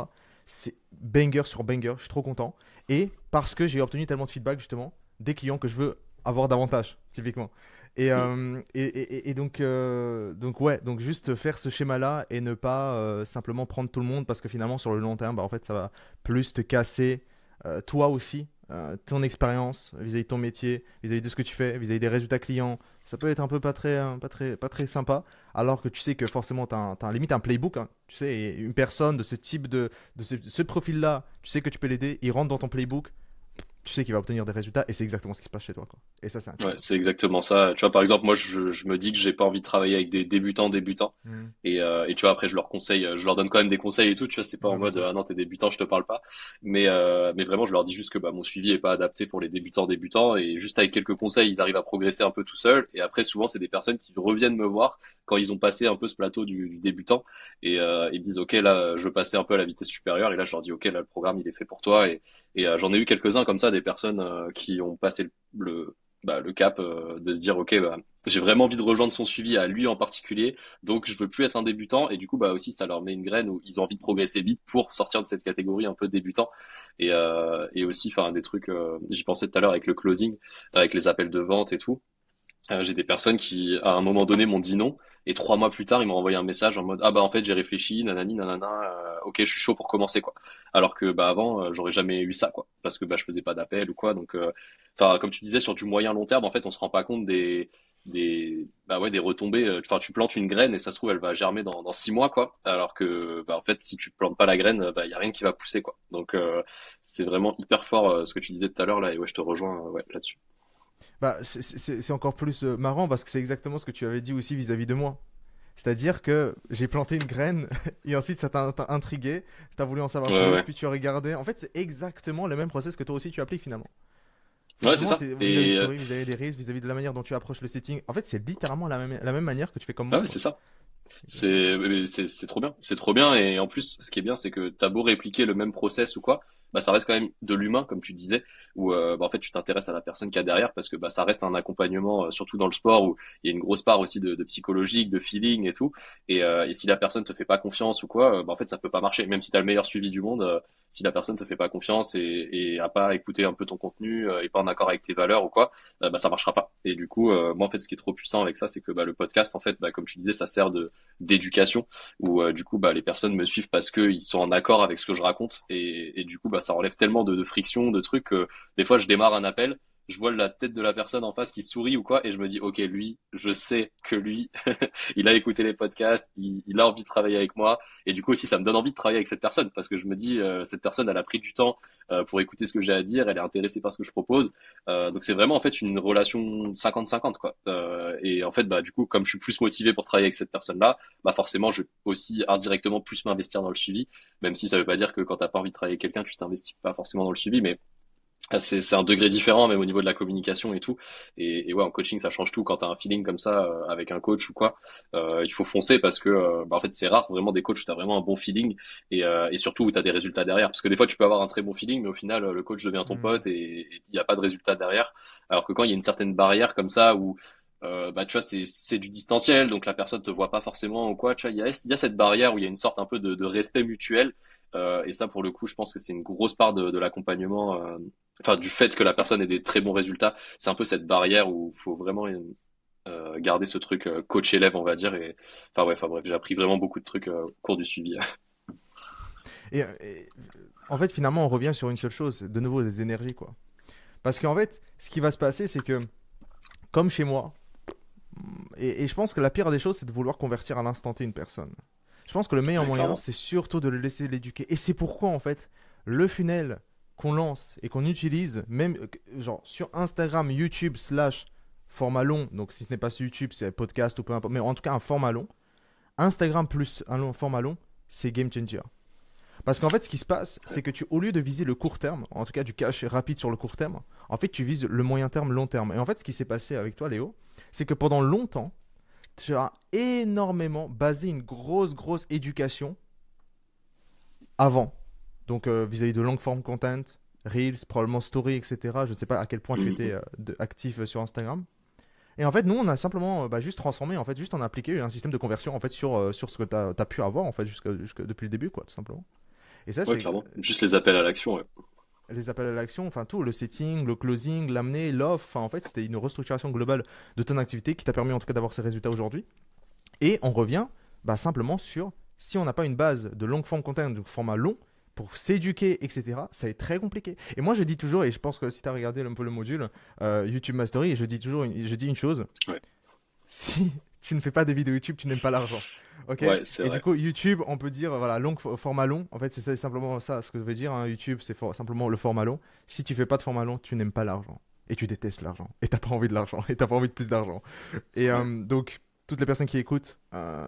C'est banger sur banger, je suis trop content. Et parce que j'ai obtenu tellement de feedback, justement, des clients que je veux avoir davantage, typiquement. Donc ouais, donc juste faire ce schéma-là et ne pas simplement prendre tout le monde parce que finalement, sur le long terme, bah, en fait, ça va plus te casser toi aussi, ton expérience vis-à-vis de ton métier, vis-à-vis de ce que tu fais, vis-à-vis des résultats clients. Ça peut être un peu pas très sympa, alors que tu sais que forcément, tu as limite un playbook. Hein. Tu sais, et une personne de ce type ce profil-là, tu sais que tu peux l'aider, il rentre dans ton playbook, tu sais qu'il va obtenir des résultats, et c'est exactement ce qui se passe chez toi. Quoi. Et ça, c'est Ouais, incroyable. c'est exactement ça. Tu vois, par exemple, moi, je me dis que j'ai pas envie de travailler avec des débutants. Mhm. Et tu vois, après, je leur conseille, je leur donne quand même des conseils et tout. Tu vois, c'est pas en Ouais, bien mode, sûr. ah non, t'es débutant, je te parle pas. Mais vraiment, je leur dis juste que bah, mon suivi est pas adapté pour les débutants. Et juste avec quelques conseils, ils arrivent à progresser un peu tout seuls. Et après, souvent, c'est des personnes qui reviennent me voir quand ils ont passé un peu ce plateau du débutant. Et ils me disent, OK, là, je veux passer un peu à la vitesse supérieure. Et là, je leur dis, OK, là, le programme, il est fait pour toi. Et j'en ai eu quelques-uns comme ça, des personnes qui ont passé le cap de se dire ok bah j'ai vraiment envie de rejoindre son suivi à lui en particulier donc je veux plus être un débutant et du coup bah aussi ça leur met une graine où ils ont envie de progresser vite pour sortir de cette catégorie un peu débutant et aussi enfin des trucs j'y pensais tout à l'heure avec le closing avec les appels de vente et tout j'ai des personnes qui, à un moment donné, m'ont dit non, et 3 mois plus tard, ils m'ont envoyé un message en mode ah bah en fait j'ai réfléchi, nanani nanana, ok je suis chaud pour commencer quoi. Alors que bah avant j'aurais jamais eu ça quoi, parce que bah je faisais pas d'appel ou quoi. Donc enfin comme tu disais sur du moyen long terme, en fait on se rend pas compte des bah ouais des retombées. Enfin tu plantes une graine et ça se trouve elle va germer dans 6 mois quoi. Alors que bah en fait si tu plantes pas la graine, bah y a rien qui va pousser quoi. Donc c'est vraiment hyper fort ce que tu disais tout à l'heure là et ouais je te rejoins ouais là-dessus. Bah, c'est encore plus marrant parce que c'est exactement ce que tu avais dit aussi vis-à-vis de moi. C'est-à-dire que j'ai planté une graine et ensuite ça t'a intrigué, t'as voulu en savoir Ouais plus, ouais puis tu as regardé. En fait, c'est exactement le même process que toi aussi tu appliques finalement. ouais c'est Forcément, ça. c'est vis-à-vis Et story, vis-à-vis des reels, vis-à-vis de la manière dont tu approches le setting. En fait, c'est littéralement la même manière que tu fais comme ah moi, ouais quoi. c'est ça. Exactement. C'est trop bien, c'est trop bien et en plus ce qui est bien c'est que t'as beau répliquer le même process ou quoi, bah ça reste quand même de l'humain comme tu disais où bah, en fait tu t'intéresses à la personne qu'il y a derrière parce que bah ça reste un accompagnement surtout dans le sport où il y a une grosse part aussi de psychologique, de feeling et tout et si la personne te fait pas confiance ou quoi, bah en fait ça peut pas marcher même si t'as le meilleur suivi du monde si la personne te fait pas confiance et a pas écouté un peu ton contenu et pas en accord avec tes valeurs ou quoi, bah ça marchera pas. Et du coup moi en fait ce qui est trop puissant avec ça c'est que bah le podcast en fait bah comme tu disais ça sert de d'éducation où du coup bah les personnes me suivent parce que ils sont en accord avec ce que je raconte et du coup bah ça enlève tellement de friction de trucs que des fois je démarre un appel je vois la tête de la personne en face qui sourit ou quoi, et je me dis, ok, lui, je sais que lui, il a écouté les podcasts, il a envie de travailler avec moi, et du coup aussi, ça me donne envie de travailler avec cette personne, parce que je me dis, cette personne, elle a pris du temps pour écouter ce que j'ai à dire, elle est intéressée par ce que je propose, donc c'est vraiment en fait une relation 50-50 quoi. Et en fait, bah du coup, comme je suis plus motivé pour travailler avec cette personne-là, bah forcément, je vais aussi indirectement plus m'investir dans le suivi, même si ça veut pas dire que quand t'as pas envie de travailler avec quelqu'un, tu t'investis pas forcément dans le suivi, mais c'est un degré différent, même au niveau de la communication et tout. Et ouais, en coaching, ça change tout. Quand t'as un feeling comme ça avec un coach ou quoi, il faut foncer parce que bah, en fait, c'est rare vraiment des coachs où t'as vraiment un bon feeling et surtout où t'as des résultats derrière. Parce que des fois, tu peux avoir un très bon feeling, mais au final, le coach devient ton Hmm. pote et il n'y a pas de résultat derrière. Alors que quand il y a une certaine barrière comme ça où bah tu vois c'est du distanciel donc la personne te voit pas forcément ou quoi tu vois il y a cette barrière où il y a une sorte un peu de respect mutuel et ça pour le coup je pense que c'est une grosse part de l'accompagnement enfin du fait que la personne ait des très bons résultats, c'est un peu cette barrière où il faut vraiment garder ce truc coach élève on va dire et enfin ouais enfin bref j'ai appris vraiment beaucoup de trucs au cours du suivi. Et en fait, finalement, on revient sur une seule chose, de nouveau, les énergies, quoi. Parce qu'en fait, ce qui va se passer, c'est que, comme chez moi, et je pense que la pire des choses, c'est de vouloir convertir à l'instant T une personne. Je pense que le meilleur Ouais, moyen, clairement. c'est surtout de le laisser l'éduquer. Et c'est pourquoi, en fait, le funnel qu'on lance et qu'on utilise, même genre sur Instagram, YouTube, slash format long, donc si ce n'est pas sur YouTube, c'est podcast ou peu importe, mais en tout cas un format long, Instagram plus un format long, c'est game changer. Parce qu'en fait, ce qui se passe, c'est que tu, au lieu de viser le court terme, en tout cas du cash rapide sur le court terme, en fait, tu vises le moyen terme, long terme. Et en fait, ce qui s'est passé avec toi, Léo, c'est que pendant longtemps, tu as énormément basé une grosse éducation avant. Donc, vis-à-vis de long form content, Reels, probablement Story, etc. Je ne sais pas à quel point tu étais Mhm. actif sur Instagram. Et en fait, nous, on a simplement juste transformé, en fait, juste on a appliqué un système de conversion en fait, sur ce que tu as pu avoir en fait, depuis le début, quoi, tout simplement. Et ça, Ouais c'était clairement juste les appels à l'action ouais. les appels à l'action, enfin tout, le setting, le closing, l'amener, l'offre, enfin en fait c'était une restructuration globale de ton activité qui t'a permis en tout cas d'avoir ces résultats aujourd'hui. Et on revient simplement sur si on n'a pas une base de long form content, de format long, pour s'éduquer, etc., ça est très compliqué. Et moi je dis toujours, et je pense que si tu as regardé un peu le module YouTube Mastery, je dis toujours, je dis une chose, Ouais, si tu ne fais pas des vidéos YouTube, tu n'aimes pas l'argent. Ok. ouais c'est Et du vrai. coup, YouTube, on peut dire, voilà, format long. En fait, simplement ça, ce que je veux dire. Hein, YouTube, c'est simplement le format long. Si tu fais pas de format long, tu n'aimes pas l'argent. Et tu détestes l'argent. Et t'as pas envie de l'argent. Et t'as pas envie de plus d'argent. Et Ouais. donc, toutes les personnes qui écoutent,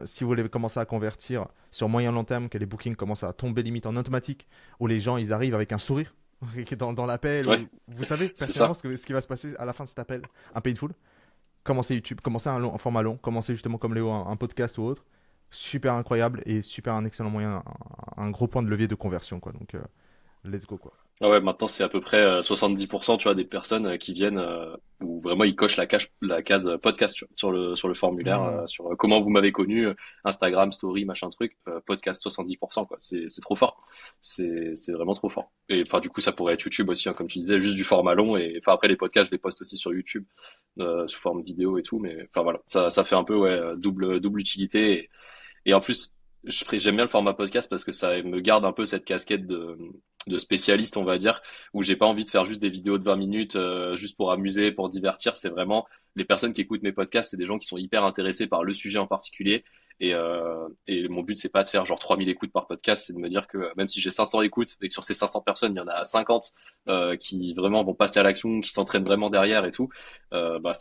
si vous voulez commencer à convertir sur moyen long terme, que les bookings commencent à tomber limite en automatique, où les gens, ils arrivent avec un sourire dans l'appel, Ouais, où vous savez c'est personnellement ça. ce qui va se passer à la fin de cet appel, un painful. Commencez YouTube, commencez un format long, commencez justement comme Léo un podcast ou autre. Super incroyable et super un excellent moyen, un gros point de levier de conversion quoi. Donc let's go quoi. Ah ouais, maintenant c'est à peu près 70%, tu vois, des personnes qui viennent où vraiment ils cochent la case podcast tu vois, sur le formulaire Hmm. sur comment vous m'avez connu, Instagram, story, machin truc, podcast 70% quoi. C'est trop fort. C'est vraiment trop fort. Et enfin du coup ça pourrait être YouTube aussi hein, comme tu disais, juste du format long et enfin après les podcasts je les poste aussi sur YouTube sous forme vidéo et tout mais enfin voilà, ça fait un peu ouais double utilité et en plus, j'aime bien le format podcast parce que ça me garde un peu cette casquette de spécialiste, on va dire, où j'ai pas envie de faire juste des vidéos de 20 minutes juste pour amuser, pour divertir. C'est vraiment les personnes qui écoutent mes podcasts, c'est des gens qui sont hyper intéressés par le sujet en particulier. Et mon but, c'est pas de faire genre 3000 écoutes par podcast, c'est de me dire que même si j'ai 500 écoutes et que sur ces 500 personnes, il y en a 50 qui vraiment vont passer à l'action, qui s'entraînent vraiment derrière et tout, bah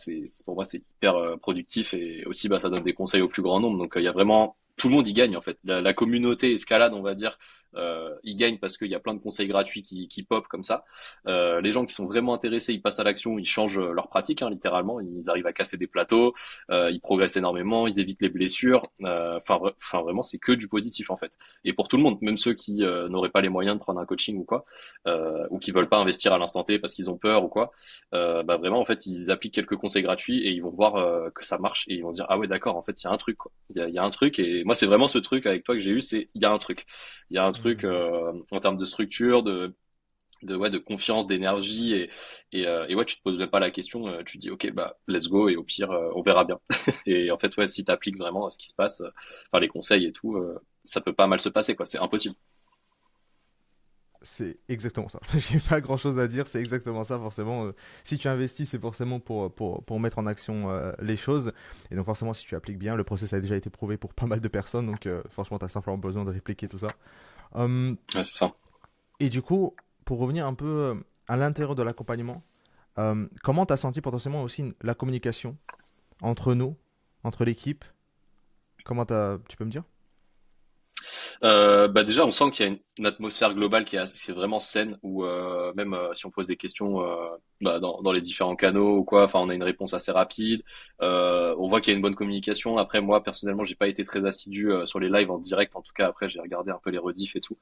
pour moi, c'est hyper productif et aussi bah, ça donne des conseils au plus grand nombre. Donc il y a vraiment tout le monde y gagne en fait. La communauté escalade, on va dire, ils gagnent parce qu'il y a plein de conseils gratuits qui pop comme ça. Les gens qui sont vraiment intéressés, ils passent à l'action, ils changent leur pratique, hein, littéralement. Ils arrivent à casser des plateaux, ils progressent énormément, ils évitent les blessures. Enfin, vraiment, c'est que du positif en fait. Et pour tout le monde, même ceux qui n'auraient pas les moyens de prendre un coaching ou quoi, ou qui veulent pas investir à l'instant T parce qu'ils ont peur ou quoi, bah vraiment en fait ils appliquent quelques conseils gratuits et ils vont voir que ça marche et ils vont se dire ah ouais d'accord en fait il y a un truc quoi. Il y a un truc et moi c'est vraiment ce truc avec toi que j'ai eu c'est il y a un truc il y a un truc Hmm. en termes de structure ouais de confiance d'énergie et ouais tu te poses même pas la question tu te dis ok bah let's go et au pire on verra bien et en fait ouais si t'appliques vraiment ce qui se passe enfin les conseils et tout ça peut pas mal se passer quoi c'est impossible. C'est exactement ça. J'ai pas grand chose à dire, c'est exactement ça, forcément. Si tu investis, c'est forcément pour mettre en action les choses. Et donc, forcément, si tu appliques bien, le process a déjà été prouvé pour pas mal de personnes. Donc, franchement, tu as simplement besoin de répliquer tout ça. Hum, Ouais, c'est ça. et du coup, pour revenir un peu à l'intérieur de l'accompagnement, comment tu as senti potentiellement aussi la communication entre nous, entre l'équipe? Tu peux me dire? Bah déjà, on sent qu'il y a une atmosphère globale qui est vraiment saine, où même si on pose des questions bah, dans les différents canaux ou quoi, enfin, on a une réponse assez rapide. On voit qu'il y a une bonne communication. Après, moi personnellement, j'ai pas été très assidu sur les lives en direct. En tout cas, après, j'ai regardé un peu les rediffs et tout.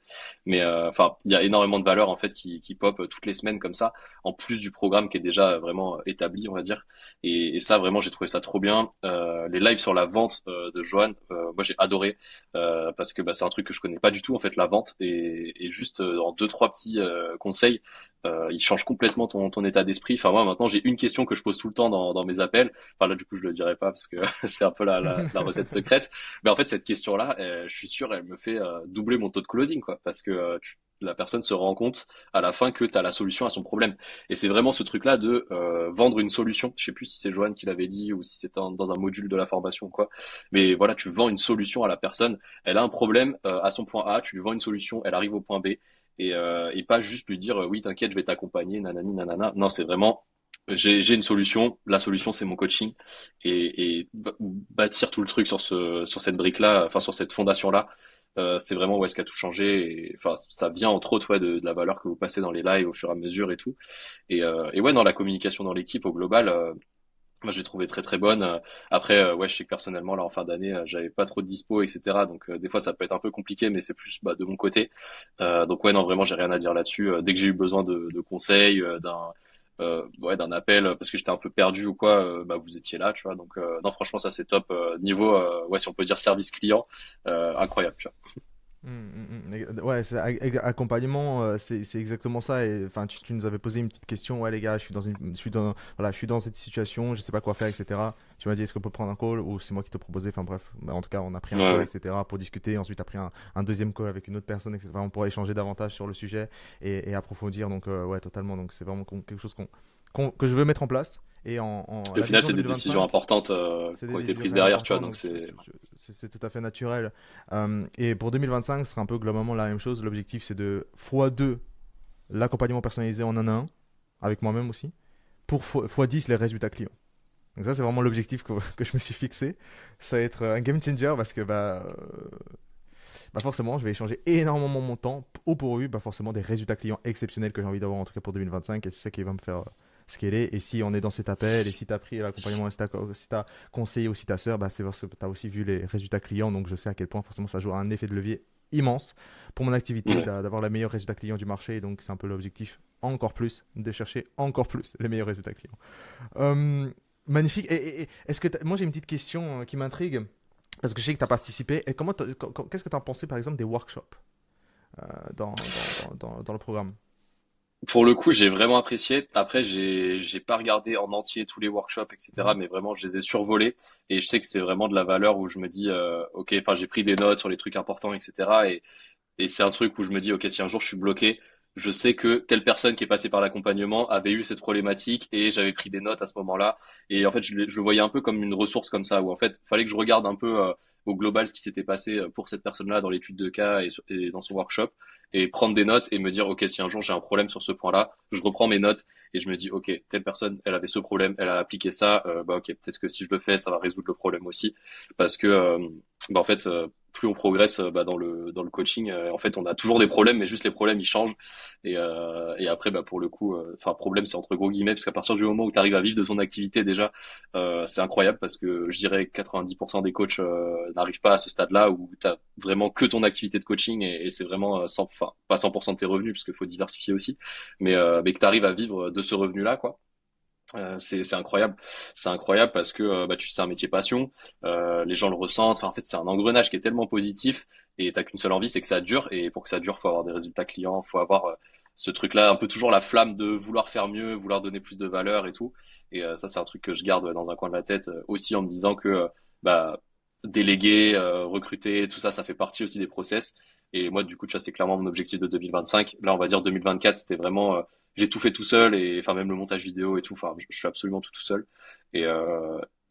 Mais enfin, il y a énormément de valeurs en fait qui pop toutes les semaines comme ça, en plus du programme qui est déjà vraiment établi, on va dire. Et ça, vraiment, j'ai trouvé ça trop bien. Les lives sur la vente de Johan, moi j'ai adoré parce que bah, c'est un truc que je connais pas du tout en fait la vente et juste en deux trois petits conseils il change complètement ton état d'esprit. Enfin moi maintenant j'ai une question que je pose tout le temps dans mes appels. Enfin là du coup je le dirai pas parce que c'est un peu la recette secrète. Mais en fait cette question là je suis sûr elle me fait doubler mon taux de closing quoi parce que la personne se rend compte à la fin que tu as la solution à son problème. Et c'est vraiment ce truc là de vendre une solution. Je sais plus si c'est Joanne qui l'avait dit ou si c'est dans un module de la formation ou quoi. Mais voilà, tu vends une solution à la personne. Elle a un problème à son point A, tu lui vends une solution, elle arrive au point B et pas juste lui dire oui t'inquiète je vais t'accompagner nanani nanana. Non c'est vraiment j'ai une solution, la solution c'est mon coaching et bâtir tout le truc sur cette brique là, enfin sur cette fondation là, c'est vraiment où est-ce qu'a tout changé. Et, enfin ça vient entre autres ouais, de la valeur que vous passez dans les lives au fur et à mesure et tout. Et ouais dans la communication dans l'équipe au global. Moi, je l'ai trouvé très très bonne. Après, ouais, je sais que personnellement, là, en fin d'année, j'avais pas trop de dispo, etc. Donc, des fois, ça peut être un peu compliqué, mais c'est plus bah, de mon côté. Donc, ouais, non, vraiment, j'ai rien à dire là-dessus. Dès que j'ai eu besoin de conseils, ouais, d'un appel, parce que j'étais un peu perdu ou quoi, bah, vous étiez là, tu vois. Donc, non, franchement, ça c'est top. Niveau, ouais, si on peut dire service client, incroyable, tu vois. Ouais, accompagnement, c'est exactement ça. Et enfin, tu nous avais posé une petite question. Ouais, les gars, voilà, je suis dans cette situation, je sais pas quoi faire, etc. Tu m'as dit, est-ce qu'on peut prendre un call ou c'est moi qui te proposais. Enfin bref, bah, en tout cas, on a pris un Ouais, call, ouais. etc. pour discuter. Ensuite, tu as pris un deuxième call avec une autre personne, etc. On pourra échanger davantage sur le sujet et approfondir. Donc, ouais, totalement. Donc, c'est vraiment quelque chose que je veux mettre en place. Et Et au la final, vision c'est des décisions 2025. importantes C'est qui des ont été décisions prises quand même derrière, tu vois. importantes, Donc, donc c'est c'est tout à fait naturel. Et pour 2025, ce sera un peu globalement la même chose. L'objectif, c'est de x2 l'accompagnement personnalisé en 1 à 1, avec moi-même aussi, pour x10 les résultats clients. Donc ça, c'est vraiment l'objectif que je me suis fixé. Ça va être un game changer parce que bah forcément, je vais échanger énormément mon temps au pourvu, bah forcément des résultats clients exceptionnels que j'ai envie d'avoir en tout cas pour 2025 et c'est ça qui va me faire scaler. Et si on est dans cet appel et si tu as pris l'accompagnement, si tu as conseillé aussi ta sœur, bah c'est parce que tu as aussi vu les résultats clients donc je sais à quel point forcément ça joue un effet de levier immense pour mon activité ouais. d'avoir les meilleurs résultats clients du marché. Donc c'est un peu l'objectif encore plus de chercher encore plus les meilleurs résultats clients. Euh, Magnifique. Et est-ce que moi j'ai une petite question qui m'intrigue parce que je sais que tu as participé. Et qu'est-ce que tu as pensé par exemple des workshops dans le programme? Pour le coup, j'ai vraiment apprécié. Après, j'ai pas regardé en entier tous les workshops, etc. Mhm. Mais vraiment, je les ai survolés et je sais que c'est vraiment de la valeur où je me dis, ok, enfin, j'ai pris des notes sur les trucs importants, etc. Et c'est un truc où je me dis, ok, si un jour je suis bloqué, je sais que telle personne qui est passée par l'accompagnement avait eu cette problématique et j'avais pris des notes à ce moment-là. Et en fait, je le voyais un peu comme une ressource comme ça, où en fait, fallait que je regarde un peu au global ce qui s'était passé pour cette personne-là dans l'étude de cas et dans son workshop et prendre des notes et me dire, ok, si un jour j'ai un problème sur ce point-là, je reprends mes notes et je me dis, ok, telle personne, elle avait ce problème, elle a appliqué ça, bah ok, peut-être que si je le fais, ça va résoudre le problème aussi, parce que bah en fait, plus on progresse bah, dans le coaching, en fait, on a toujours des problèmes, mais juste les problèmes ils changent. Et après, bah pour le coup, enfin problème c'est entre gros guillemets, parce qu'à partir du moment où tu arrives à vivre de ton activité déjà, c'est incroyable parce que je dirais que 90% des coachs n'arrivent pas à ce stade-là où tu as vraiment que ton activité de coaching et c'est vraiment enfin pas 100% de tes revenus parce qu'il faut diversifier aussi, mais que tu arrives à vivre de ce revenu-là, quoi. C'est incroyable, c'est incroyable parce que bah tu c'est un métier passion, les gens le ressentent. Enfin, en fait, c'est un engrenage qui est tellement positif et t'as qu'une seule envie, c'est que ça dure. Et pour que ça dure, faut avoir des résultats clients, faut avoir ce truc-là, un peu toujours la flamme de vouloir faire mieux, vouloir donner plus de valeur et tout. Et ça, c'est un truc que je garde dans un coin de la tête aussi en me disant que bah déléguer, recruter, tout ça, ça fait partie aussi des process. Et moi, du coup, tu vois, c'est clairement mon objectif de 2025. Là, on va dire 2024, c'était vraiment, j'ai tout fait tout seul et enfin même le montage vidéo et tout. Enfin, je suis absolument tout seul. Et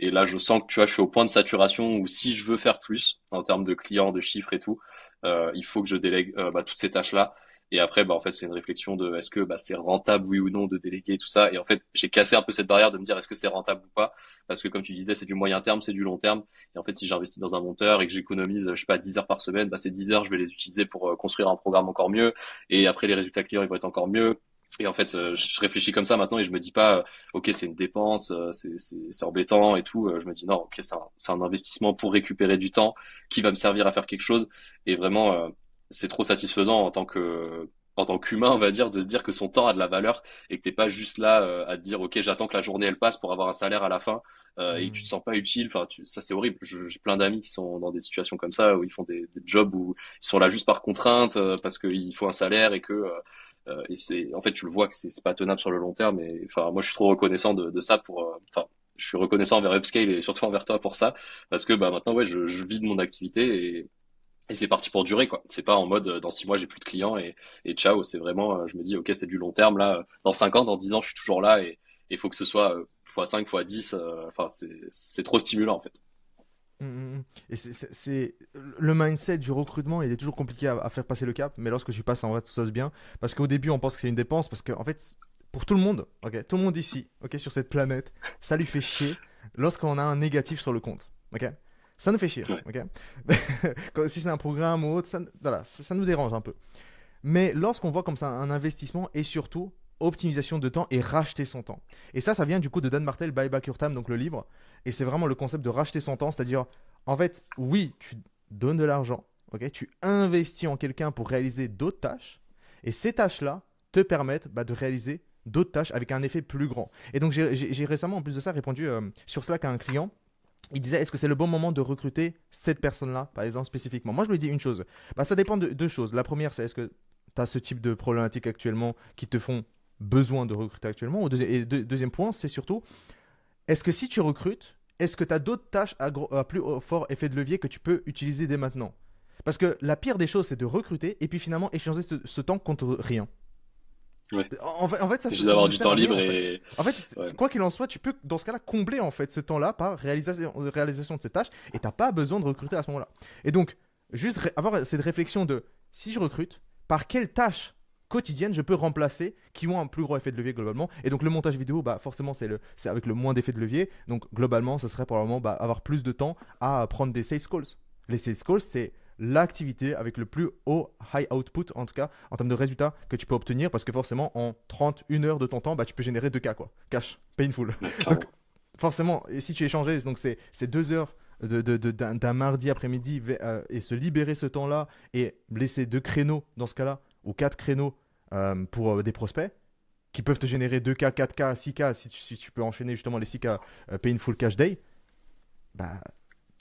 et là, je sens que tu vois, je suis au point de saturation où si je veux faire plus en termes de clients, de chiffres et tout, il faut que je délègue toutes ces tâches-là. Et après, bah, en fait, c'est une réflexion de est-ce que bah, c'est rentable, oui ou non, de déléguer tout ça. Et en fait, j'ai cassé un peu cette barrière de me dire est-ce que c'est rentable ou pas. Parce que comme tu disais, c'est du moyen terme, c'est du long terme. Et en fait, si j'investis dans un monteur et que j'économise, je sais pas, 10 heures par semaine, bah, ces 10 heures, je vais les utiliser pour construire un programme encore mieux. Et après, les résultats clients, ils vont être encore mieux. Et en fait, je réfléchis comme ça maintenant et je me dis pas, ok, c'est une dépense, c'est embêtant et tout. Je me dis non, ok, c'est un investissement pour récupérer du temps qui va me servir à faire quelque chose. Et vraiment, c'est trop satisfaisant en tant qu'humain, on va dire, de se dire que son temps a de la valeur et que t'es pas juste là à te dire, ok, j'attends que la journée elle passe pour avoir un salaire à la fin et que tu te Hmm. sens pas utile. Enfin, ça c'est horrible. J'ai plein d'amis qui sont dans des situations comme ça où ils font des jobs où ils sont là juste par contrainte parce qu'il faut un salaire et que et c'est en fait tu le vois que c'est pas tenable sur le long terme. Et enfin, moi je suis trop reconnaissant de ça pour enfin. Je suis reconnaissant envers Upscale et surtout envers toi pour ça, parce que bah maintenant ouais je vis de mon activité et c'est parti pour durer quoi. C'est pas en mode dans 6 mois j'ai plus de clients et ciao. C'est vraiment je me dis ok c'est du long terme là. Dans 5 ans, dans 10 ans je suis toujours là et il faut que ce soit fois 5 fois 10. Enfin c'est trop stimulant en fait. Et le mindset du recrutement, il est toujours compliqué à faire passer le cap, mais lorsque tu passes, en vrai, tout ça se bien. Parce qu'au début, on pense que c'est une dépense, parce qu'en fait, pour tout le monde, ok, tout le monde ici, ok, sur cette planète, ça lui fait chier lorsqu'on a un négatif sur le compte, ok. Ça nous fait chier, Ouais. ok. Si c'est un programme ou autre, voilà, ça nous dérange un peu. Mais lorsqu'on voit comme ça un investissement et surtout optimisation de temps et racheter son temps. Et ça vient du coup de Dan Martel, Buy Back Your Time, donc le livre. Et c'est vraiment le concept de racheter son temps, c'est-à-dire, en fait, oui, tu donnes de l'argent, ok, tu investis en quelqu'un pour réaliser d'autres tâches, et ces tâches-là te permettent de réaliser d'autres tâches avec un effet plus grand. Et donc j'ai récemment, en plus de ça, répondu sur Slack à un client. Il disait, est-ce que c'est le bon moment de recruter cette personne-là, par exemple, spécifiquement? Moi, je lui dis une chose. Ça dépend de deux choses. La première, c'est est-ce que tu as ce type de problématiques actuellement qui te font besoin de recruter actuellement? Et deuxième point, c'est surtout, est-ce que si tu recrutes, est-ce que tu as d'autres tâches à plus fort effet de levier que tu peux utiliser dès maintenant? Parce que la pire des choses, c'est de recruter et puis finalement échanger ce temps contre rien. Ouais. En fait, ça, Juste ça d'avoir ne du sert temps à rien, libre en fait. et En fait, ouais. quoi qu'il en soit, tu peux, dans ce cas-là, combler, en fait, ce temps-là par réalisation de ces tâches et t'as pas besoin de recruter à ce moment-là. Et donc, juste avoir cette réflexion de, si je recrute, par quelles tâches quotidiennes je peux remplacer qui ont un plus gros effet de levier globalement. Et donc, le montage vidéo, forcément, c'est avec le moins d'effet de levier. Donc, globalement, ce serait probablement avoir plus de temps à prendre des sales calls. Les sales calls, c'est l'activité avec le plus haut high output, en tout cas, en termes de résultats que tu peux obtenir, parce que forcément, en 31 heures de ton temps, tu peux générer 2K, quoi. Cash, painful. Ouais, Donc, clairement. forcément, et si tu échangeais, donc c'est 2 heures d'un mardi après-midi et se libérer ce temps-là et laisser 2 créneaux dans ce cas-là, ou 4 créneaux pour des prospects qui peuvent te générer 2K, 4K, 6K si tu peux enchaîner justement les 6K painful cash day, bah,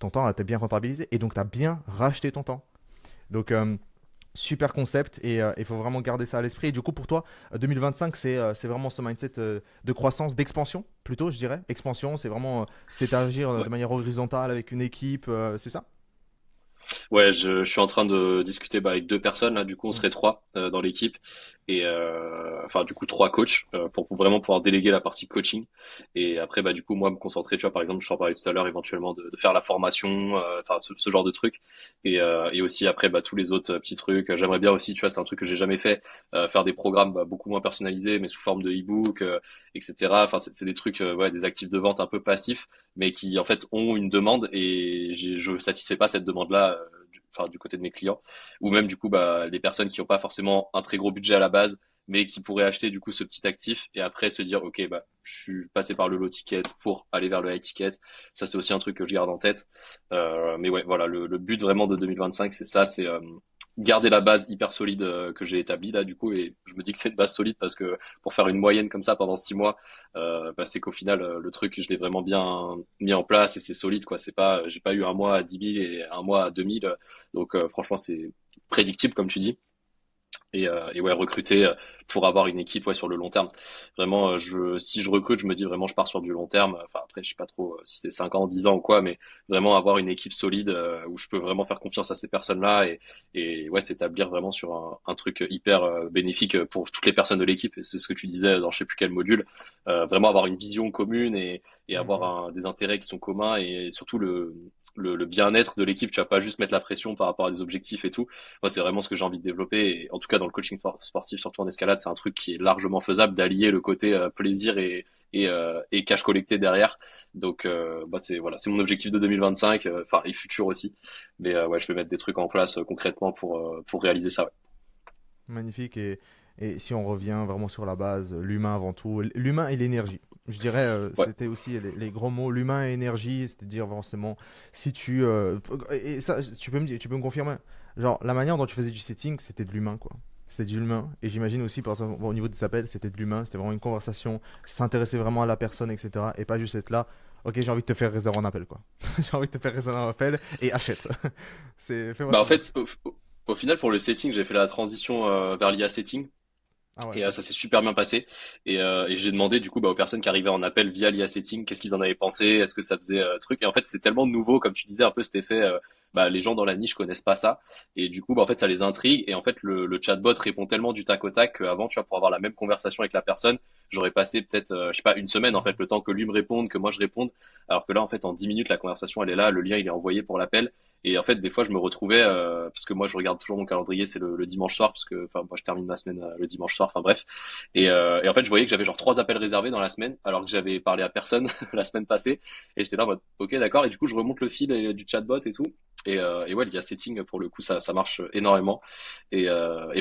ton temps a été bien rentabilisé et donc tu as bien racheté ton temps. Donc, super concept et il faut vraiment garder ça à l'esprit. Et du coup, pour toi, 2025, c'est vraiment ce mindset de croissance, d'expansion plutôt, je dirais. Expansion, c'est vraiment c'est agir de Ouais. manière horizontale avec une équipe, c'est ça? Ouais, je suis en train de discuter avec 2 personnes là. Du coup, on Mm. serait 3 dans l'équipe et enfin du coup 3 coachs pour vraiment pouvoir déléguer la partie coaching. Et après, bah du coup, moi me concentrer. Tu vois, par exemple, je t'en parlais tout à l'heure, éventuellement de faire la formation, enfin ce genre de trucs. Et aussi après, bah tous les autres petits trucs. J'aimerais bien aussi, tu vois, c'est un truc que j'ai jamais fait, faire des programmes beaucoup moins personnalisés, mais sous forme de e-book, etc. Enfin, c'est des trucs, ouais, des actifs de vente un peu passifs mais qui en fait ont une demande et je satisfais pas cette demande-là enfin du côté de mes clients ou même du coup bah les personnes qui n'ont pas forcément un très gros budget à la base mais qui pourraient acheter du coup ce petit actif et après se dire ok bah je suis passé par le low ticket pour aller vers le high ticket. Ça c'est aussi un truc que je garde en tête. Mais ouais voilà le but vraiment de 2025 c'est ça, c'est garder la base hyper solide que j'ai établie là du coup et je me dis que c'est une base solide parce que pour faire une moyenne comme ça pendant 6 mois bah, c'est qu'au final le truc je l'ai vraiment bien mis en place et c'est solide quoi. C'est pas j'ai pas eu un mois à 10 000 et un mois à 2 000 donc franchement c'est prédictible comme tu dis et ouais recruter pour avoir une équipe ouais sur le long terme. Vraiment, si je recrute, je me dis vraiment je pars sur du long terme. Enfin après, je sais pas trop si c'est 5 ans, 10 ans ou quoi, mais vraiment avoir une équipe solide où je peux vraiment faire confiance à ces personnes-là et ouais s'établir vraiment sur un truc hyper bénéfique pour toutes les personnes de l'équipe. Et c'est ce que tu disais dans je sais plus quel module. Vraiment avoir une vision commune et avoir Mhm. des intérêts qui sont communs et surtout le bien-être de l'équipe. Tu vas pas juste mettre la pression par rapport à des objectifs et tout. Moi, c'est vraiment ce que j'ai envie de développer. Et en tout cas, dans le coaching sportif, surtout en escalade, c'est un truc qui est largement faisable d'allier le côté plaisir et cash collecté derrière. Donc, bah c'est voilà, c'est mon objectif de 2025, enfin et futur aussi. Mais ouais, je vais mettre des trucs en place concrètement pour réaliser ça. Ouais. Magnifique. Et si on revient vraiment sur la base, l'humain avant tout, l'humain et l'énergie. Je dirais, Ouais. c'était aussi les gros mots, l'humain et l'énergie, c'est-à-dire forcément, si tu... et ça, tu peux me confirmer, genre, la manière dont tu faisais du setting, c'était de l'humain, quoi. C'était de l'humain. Et j'imagine aussi, par exemple, au niveau des appels, c'était de l'humain, c'était vraiment une conversation, s'intéresser vraiment à la personne, etc. Et pas juste être là, ok, j'ai envie de te faire réserver un appel, quoi. J'ai envie de te faire réserver un appel et achète. Fais-moi Bah en signer. fait, au final, pour le setting, j'ai fait la transition vers l'IA setting. Ah ouais, Et ok. ça s'est super bien passé. Et j'ai demandé du coup bah, aux personnes qui arrivaient en appel via l'IA Setting, qu'est-ce qu'ils en avaient pensé, est-ce que ça faisait truc. Et en fait, c'est tellement nouveau, comme tu disais, un peu cet effet, bah, les gens dans la niche connaissent pas ça. Et du coup, bah, en fait, ça les intrigue. Et en fait, le chatbot répond tellement du tac au tac qu'avant, tu vois, pour avoir la même conversation avec la personne, j'aurais passé peut-être, je sais pas, une semaine, en fait, le temps que lui me réponde, que moi je réponde. Alors que là, en fait, en 10 minutes, la conversation, elle est là, le lien, il est envoyé pour l'appel. Et en fait, des fois, je me retrouvais, parce que moi, je regarde toujours mon calendrier, c'est le dimanche soir, parce que, enfin, moi, je termine ma semaine le dimanche soir. Enfin, bref. Et en fait, je voyais que j'avais genre 3 appels réservés dans la semaine, alors que j'avais parlé à personne la semaine passée. Et j'étais là en mode, ok, d'accord. Et du coup, je remonte le fil du chatbot et tout. Et ouais, il y a setting pour le coup, ça marche énormément. Et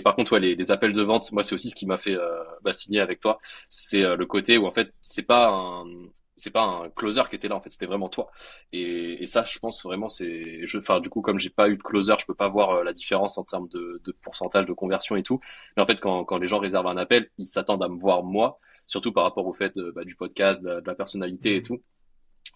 par contre, ouais, les appels de vente, moi, c'est aussi ce qui m'a fait bah, signer avec toi. C'est le côté où en fait, c'est pas un closer qui était là en fait, c'était vraiment toi. Et ça, je pense vraiment, enfin, du coup, comme j'ai pas eu de closer, je peux pas voir la différence en termes de pourcentage de conversion et tout. Mais en fait, quand les gens réservent un appel, ils s'attendent à me voir moi, surtout par rapport au fait bah, du podcast, de la personnalité et Mhm. tout.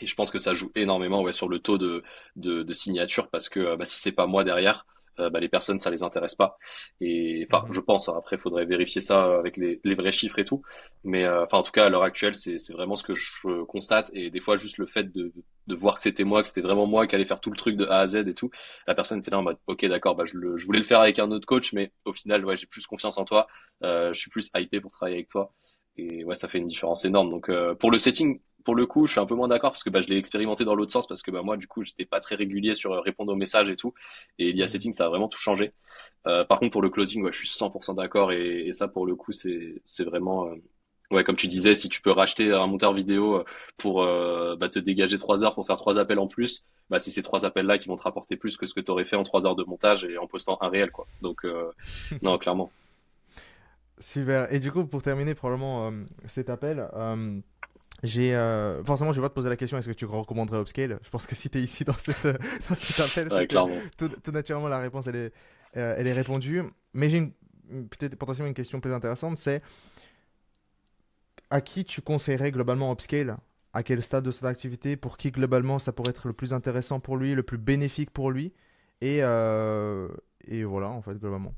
Et je pense que ça joue énormément ouais, sur le taux de signature parce que bah, si c'est pas moi derrière, bah, les personnes ça les intéresse pas. Et enfin, Mhm. je pense. Hein, après, il faudrait vérifier ça avec les vrais chiffres et tout. Mais enfin, en tout cas, à l'heure actuelle, c'est vraiment ce que je constate. Et des fois, juste le fait de voir que c'était moi, que c'était vraiment moi qui allait faire tout le truc de A à Z et tout, la personne était là en mode, ok, d'accord, bah je voulais le faire avec un autre coach, mais au final, ouais, j'ai plus confiance en toi. Je suis plus hypé pour travailler avec toi. Et ouais, ça fait une différence énorme. Donc pour le setting, pour le coup, je suis un peu moins d'accord parce que bah, je l'ai expérimenté dans l'autre sens parce que bah, moi, du coup, j'étais pas très régulier sur répondre aux messages et tout. Et l'IA Mhm. Setting, ça a vraiment tout changé. Par contre, pour le closing, ouais, je suis 100% d'accord. Et ça, pour le coup, c'est vraiment... ouais, comme tu disais, si tu peux racheter un monteur vidéo pour bah, te dégager 3 heures pour faire 3 appels en plus, bah, c'est ces 3 appels-là qui vont te rapporter plus que ce que tu aurais fait en 3 heures de montage et en postant un réel, quoi. Donc, non, clairement. Super. Et du coup, pour terminer probablement cet appel, forcément, je vais pas te poser la question est-ce que tu recommanderais Upscale? Je pense que si tu es ici dans, dans cet appel, c'est Ouais, que clairement. tout naturellement la réponse elle est répondue. Mais j'ai peut-être potentiellement une question plus intéressante c'est à qui tu conseillerais globalement Upscale? À quel stade de cette activité? Pour qui globalement ça pourrait être le plus intéressant pour lui, le plus bénéfique pour lui? Et, euh, et voilà, en fait, globalement.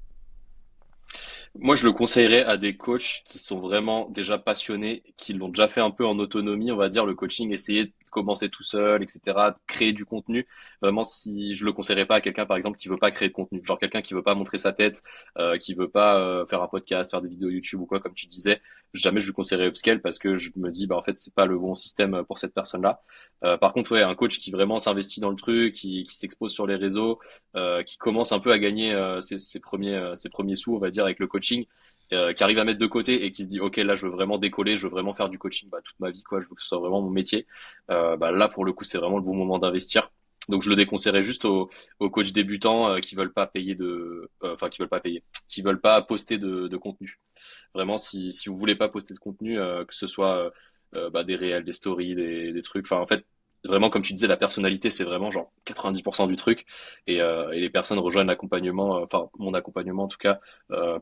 Moi, je le conseillerais à des coachs qui sont vraiment déjà passionnés, qui l'ont déjà fait un peu en autonomie, on va dire, le coaching, essayer de commencer tout seul, etc., de créer du contenu. Vraiment, si je le conseillerais pas à quelqu'un, par exemple, qui veut pas créer de contenu, genre quelqu'un qui veut pas montrer sa tête, qui veut pas faire un podcast, faire des vidéos YouTube ou quoi, comme tu disais, jamais je lui conseillerais Upscale parce que je me dis, bah en fait, c'est pas le bon système pour cette personne-là. Par contre, ouais, un coach qui vraiment s'investit dans le truc, qui s'expose sur les réseaux, qui commence un peu à gagner ses premiers sous, on va dire, avec le coaching, qui arrive à mettre de côté et qui se dit, ok, là, je veux vraiment décoller, je veux vraiment faire du coaching bah, toute ma vie, quoi, je veux que ce soit vraiment mon métier. Bah, là, pour le coup, c'est vraiment le bon moment d'investir. Donc, je le déconseillerais juste aux coachs débutants qui veulent pas payer enfin, qui veulent pas payer, qui veulent pas poster de contenu. Vraiment, si vous voulez pas poster de contenu, que ce soit bah, des réels, des stories, des trucs. Enfin, en fait, vraiment, comme tu disais, la personnalité, c'est vraiment genre 90% du truc. Et les personnes rejoignent l'accompagnement, enfin mon accompagnement en tout cas,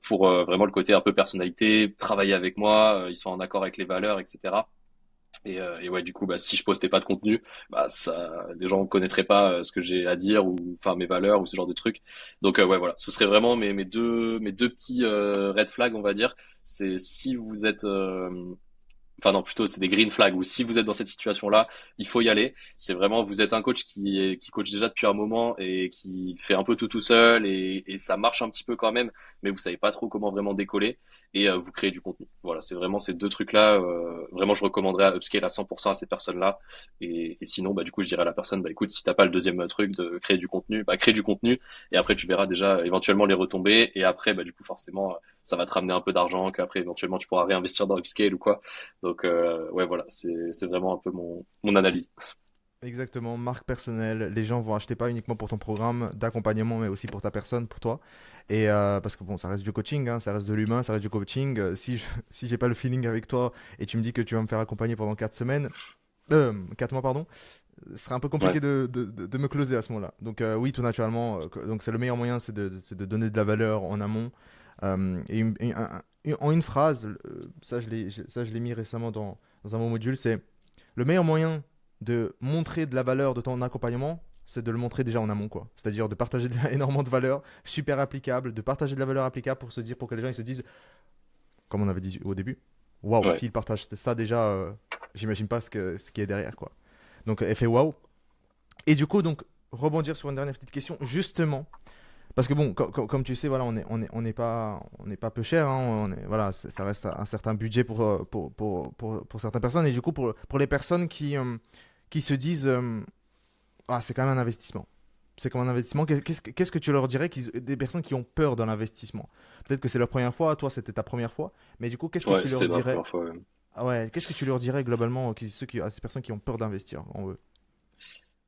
pour vraiment le côté un peu personnalité, travailler avec moi, ils sont en accord avec les valeurs, etc. Et ouais, du coup, bah, si je postais pas de contenu, bah ça, les gens connaîtraient pas ce que j'ai à dire ou enfin mes valeurs ou ce genre de trucs. Donc ouais, voilà, ce serait vraiment mes deux petits red flags, on va dire. c'est si vous êtes enfin non, plutôt c'est des green flags, ou si vous êtes dans cette situation-là, il faut y aller. C'est vraiment, vous êtes un coach qui coach déjà depuis un moment et qui fait un peu tout seul, et ça marche un petit peu quand même, mais vous savez pas trop comment vraiment décoller, et vous créez du contenu. Voilà, c'est vraiment ces deux trucs-là. Vraiment, je recommanderais à upscale à 100% à ces personnes-là. Et sinon, bah du coup, je dirais à la personne, bah écoute, si t'as pas le deuxième truc de créer du contenu, bah crée du contenu, et après tu verras déjà éventuellement les retombées, et après, bah du coup, forcément, ça va te ramener un peu d'argent qu'après éventuellement tu pourras réinvestir dans upscale ou quoi. Donc ouais, voilà, c'est vraiment un peu mon analyse. Exactement, marque personnelle. Les gens vont acheter pas uniquement pour ton programme d'accompagnement, mais aussi pour ta personne, pour toi. Et parce que bon, ça reste du coaching, hein, ça reste de l'humain, ça reste du coaching. Si j'ai pas le feeling avec toi et tu me dis que tu vas me faire accompagner pendant 4 semaines, 4 mois, pardon, ce serait un peu Ouais, compliqué de me closer à ce moment-là. Donc oui, tout naturellement. Donc c'est le meilleur moyen, c'est de donner de la valeur en amont. En une phrase, ça je l'ai mis récemment dans un mot module, c'est le meilleur moyen de montrer de la valeur de ton accompagnement, c'est de le montrer déjà en amont, quoi. C'est-à-dire de partager énormément de valeur super applicable, de partager de la valeur applicable pour que les gens ils se disent, comme on avait dit au début, waouh, ouais, s'ils partagent ça déjà, j'imagine pas ce qui est derrière, quoi. Donc effet waouh. Et du coup, donc rebondir sur une dernière petite question, justement. Parce que bon, comme tu sais, voilà, on n'est pas peu cher, hein, voilà, ça reste un certain budget pour certaines personnes. Et du coup, pour les personnes qui se disent, ah, c'est quand même un investissement. C'est comme un investissement. Qu'est-ce que tu leur dirais des personnes qui ont peur de l'investissement? Peut-être que c'est leur première fois, toi c'était ta première fois, mais du coup, qu'est-ce que ouais, tu leur c'était ma dirais? première fois. Ouais. Ah ouais, qu'est-ce que tu leur dirais globalement à ces personnes qui ont peur d'investir en eux?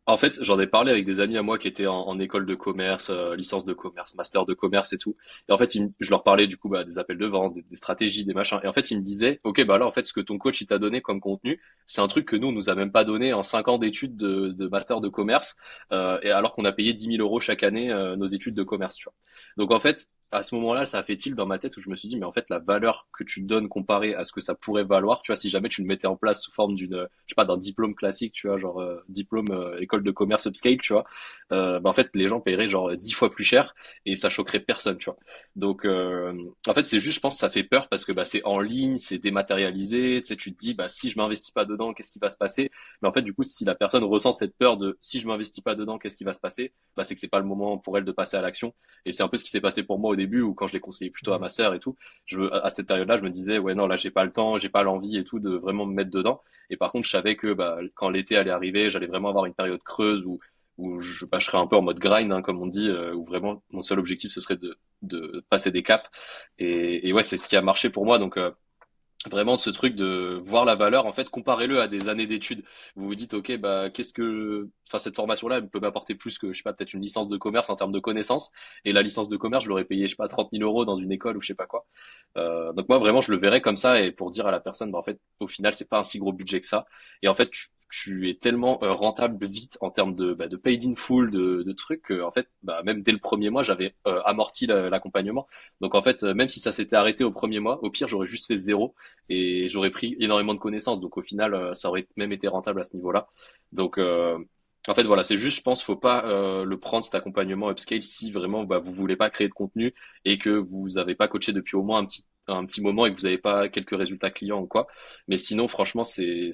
En fait, j'en ai parlé avec des amis à moi qui étaient en école de commerce, licence de commerce, master de commerce et tout. Et en fait, je leur parlais du coup bah, des appels de vente, des stratégies, des machins. Et en fait, ils me disaient, ok, bah là, en fait, ce que ton coach il t'a donné comme contenu, c'est un truc que nous, on nous a même pas donné en 5 ans d'études de master de commerce, et alors qu'on a payé 10 000 € chaque année nos études de commerce, tu vois. Donc en fait, à ce moment-là, ça a fait tilt dans ma tête où je me suis dit, mais en fait, la valeur que tu donnes comparée à ce que ça pourrait valoir, tu vois, si jamais tu le mettais en place sous forme je sais pas, d'un diplôme classique, tu vois, genre diplôme école de commerce upscale, tu vois, bah en fait, les gens paieraient genre 10 fois plus cher et ça choquerait personne, tu vois. Donc, en fait, c'est juste, je pense, que ça fait peur parce que bah c'est en ligne, c'est dématérialisé, tu sais, tu te dis, bah si je m'investis pas dedans, qu'est-ce qui va se passer? Mais en fait, du coup, si la personne ressent cette peur de si je m'investis pas dedans, qu'est-ce qui va se passer? Bah c'est que c'est pas le moment pour elle de passer à l'action. Et c'est un peu ce qui s'est passé pour moi au début, ou quand je l'ai conseillé plutôt à Mhm. ma sœur et tout. À cette période-là, je me disais, ouais, non, là, j'ai pas le temps, j'ai pas l'envie et tout de vraiment me mettre dedans. Et par contre, je savais que bah, quand l'été allait arriver, j'allais vraiment avoir une période creuse où je serais un peu en mode grind, hein, comme on dit, où vraiment mon seul objectif, ce serait de passer des caps. Et ouais, c'est ce qui a marché pour moi. Donc, vraiment ce truc de voir la valeur, en fait, comparez-le à des années d'études. Vous vous dites, ok, bah enfin cette formation-là, elle peut m'apporter plus que, je sais pas, peut-être une licence de commerce en termes de connaissances. Et la licence de commerce, je l'aurais payé, je sais pas, 30 000 € dans une école ou je sais pas quoi. Donc moi vraiment, je le verrais comme ça, et pour dire à la personne, bah en fait, au final, c'est pas un si gros budget que ça. Et en fait, tu es tellement rentable vite en termes de paid in full, de trucs que en fait, bah même dès le premier mois, j'avais amorti l'accompagnement. Donc en fait, même si ça s'était arrêté au premier mois, au pire, j'aurais juste fait zéro et j'aurais pris énormément de connaissances. Donc au final, ça aurait même été rentable à ce niveau-là. Donc en fait, voilà, c'est juste, je pense, faut pas le prendre cet accompagnement upscale si vraiment bah, vous voulez pas créer de contenu et que vous avez pas coaché depuis au moins un petit moment et que vous n'avez pas quelques résultats clients ou quoi. Mais sinon, franchement, c'est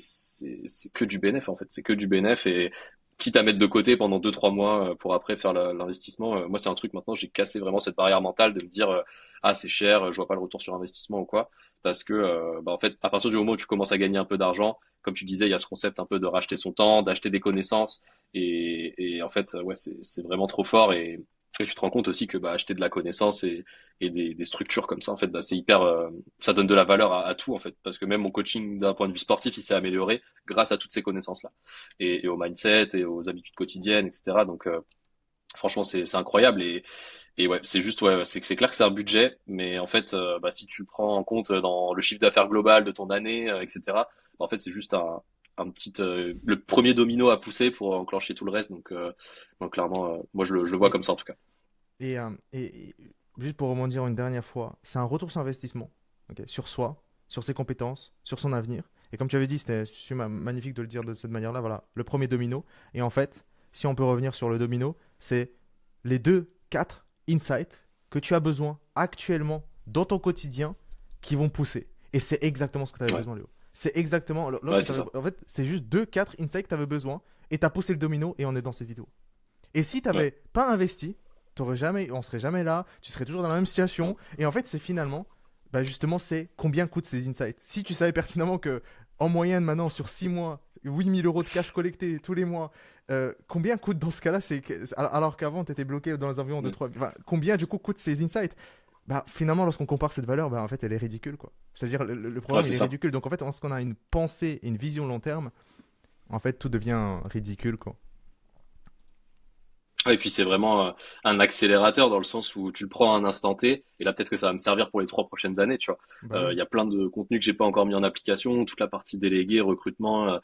que du bénéf en fait, c'est que du bénéf, et quitte à mettre de côté pendant 2 3 mois pour après faire l'investissement. Moi, c'est un truc maintenant, j'ai cassé vraiment cette barrière mentale de me dire ah c'est cher, je vois pas le retour sur investissement ou quoi, parce que bah en fait, à partir du moment où tu commences à gagner un peu d'argent, comme tu disais, il y a ce concept un peu de racheter son temps, d'acheter des connaissances, et en fait, ouais, c'est vraiment trop fort. Et tu te rends compte aussi que bah, acheter de la connaissance et des structures comme ça, en fait, bah, c'est hyper, ça donne de la valeur à tout, en fait, parce que même mon coaching d'un point de vue sportif, il s'est amélioré grâce à toutes ces connaissances-là, et au mindset et aux habitudes quotidiennes, etc. Donc, franchement, c'est incroyable. Et ouais, c'est juste, ouais, c'est clair que c'est un budget, mais en fait, bah, si tu le prends en compte dans le chiffre d'affaires global de ton année, etc., bah, en fait, c'est juste le premier domino à pousser pour enclencher tout le reste. Donc clairement, moi, je le vois Et, comme ça en tout cas. et juste pour rebondir une dernière fois, c'est un retour sur investissement, ok, sur soi, sur ses compétences, sur son avenir. Et comme tu avais dit, c'est magnifique de le dire de cette manière-là. Voilà, le premier domino. Et en fait, si on peut revenir sur le domino, c'est les deux, quatre insights que tu as besoin actuellement dans ton quotidien qui vont pousser. Et c'est exactement ce que tu avais Ouais, besoin, Léo. C'est exactement. ouais, Lorsque c'est ça. en fait, c'est juste deux, quatre insights que tu avais besoin. Et tu as poussé le domino et on est dans cette vidéo. Et si tu Ouais, n'avais pas investi, on serait jamais là. Tu serais toujours dans la même situation. Et en fait, c'est finalement, bah justement, c'est combien coûtent ces insights. Si tu savais pertinemment que, en moyenne, maintenant, sur 6 mois, 8 000 € de cash collecté tous les mois, combien coûte dans ce cas-là alors qu'avant, tu étais bloqué dans les environs de mm. 3. Enfin, combien du coup coûtent ces insights? Bah, finalement, lorsqu'on compare cette valeur, bah, en fait, elle est ridicule, quoi. C'est-à-dire, le Ouais, programme, il c'est est ça. ridicule. Donc, en fait, lorsqu'on a une pensée et une vision long terme, en fait, tout devient ridicule, quoi. Ouais, et puis c'est vraiment un accélérateur dans le sens où tu le prends à un instant T, et là peut-être que ça va me servir pour les 3 prochaines années, tu vois. Bah oui. Il y a plein de contenus que j'ai pas encore mis en application, toute la partie déléguée, recrutement,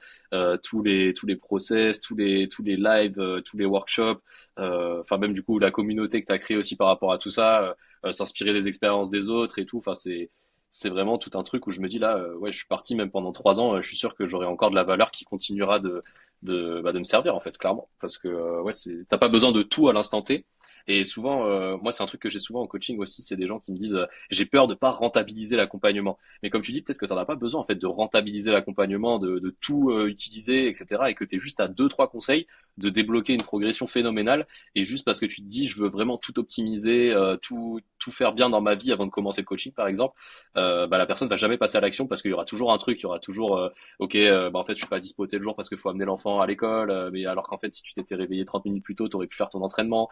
tous les process, tous les lives, tous les workshops, enfin même du coup la communauté que tu as créée aussi par rapport à tout ça, s'inspirer des expériences des autres et tout. Enfin c'est vraiment tout un truc où je me dis là, ouais, je suis parti même pendant 3 ans, je suis sûr que j'aurai encore de la valeur qui continuera de me servir en fait, clairement, parce que ouais, t'as pas besoin de tout à l'instant T. Et souvent, moi, c'est un truc que j'ai souvent en coaching aussi, c'est des gens qui me disent j'ai peur de pas rentabiliser l'accompagnement. Mais comme tu dis, peut-être que t'en as pas besoin en fait de rentabiliser l'accompagnement, de tout utiliser, etc. Et que t'es juste à deux, trois conseils de débloquer une progression phénoménale. Et juste parce que tu te dis je veux vraiment tout optimiser, tout faire bien dans ma vie avant de commencer le coaching, par exemple, bah la personne va jamais passer à l'action parce qu'il y aura toujours un truc, il y aura toujours ok, bah en fait je suis pas dispo tel jour parce qu'il faut amener l'enfant à l'école, mais alors qu'en fait si tu t'étais réveillé 30 minutes plus tôt, t'aurais pu faire ton entraînement.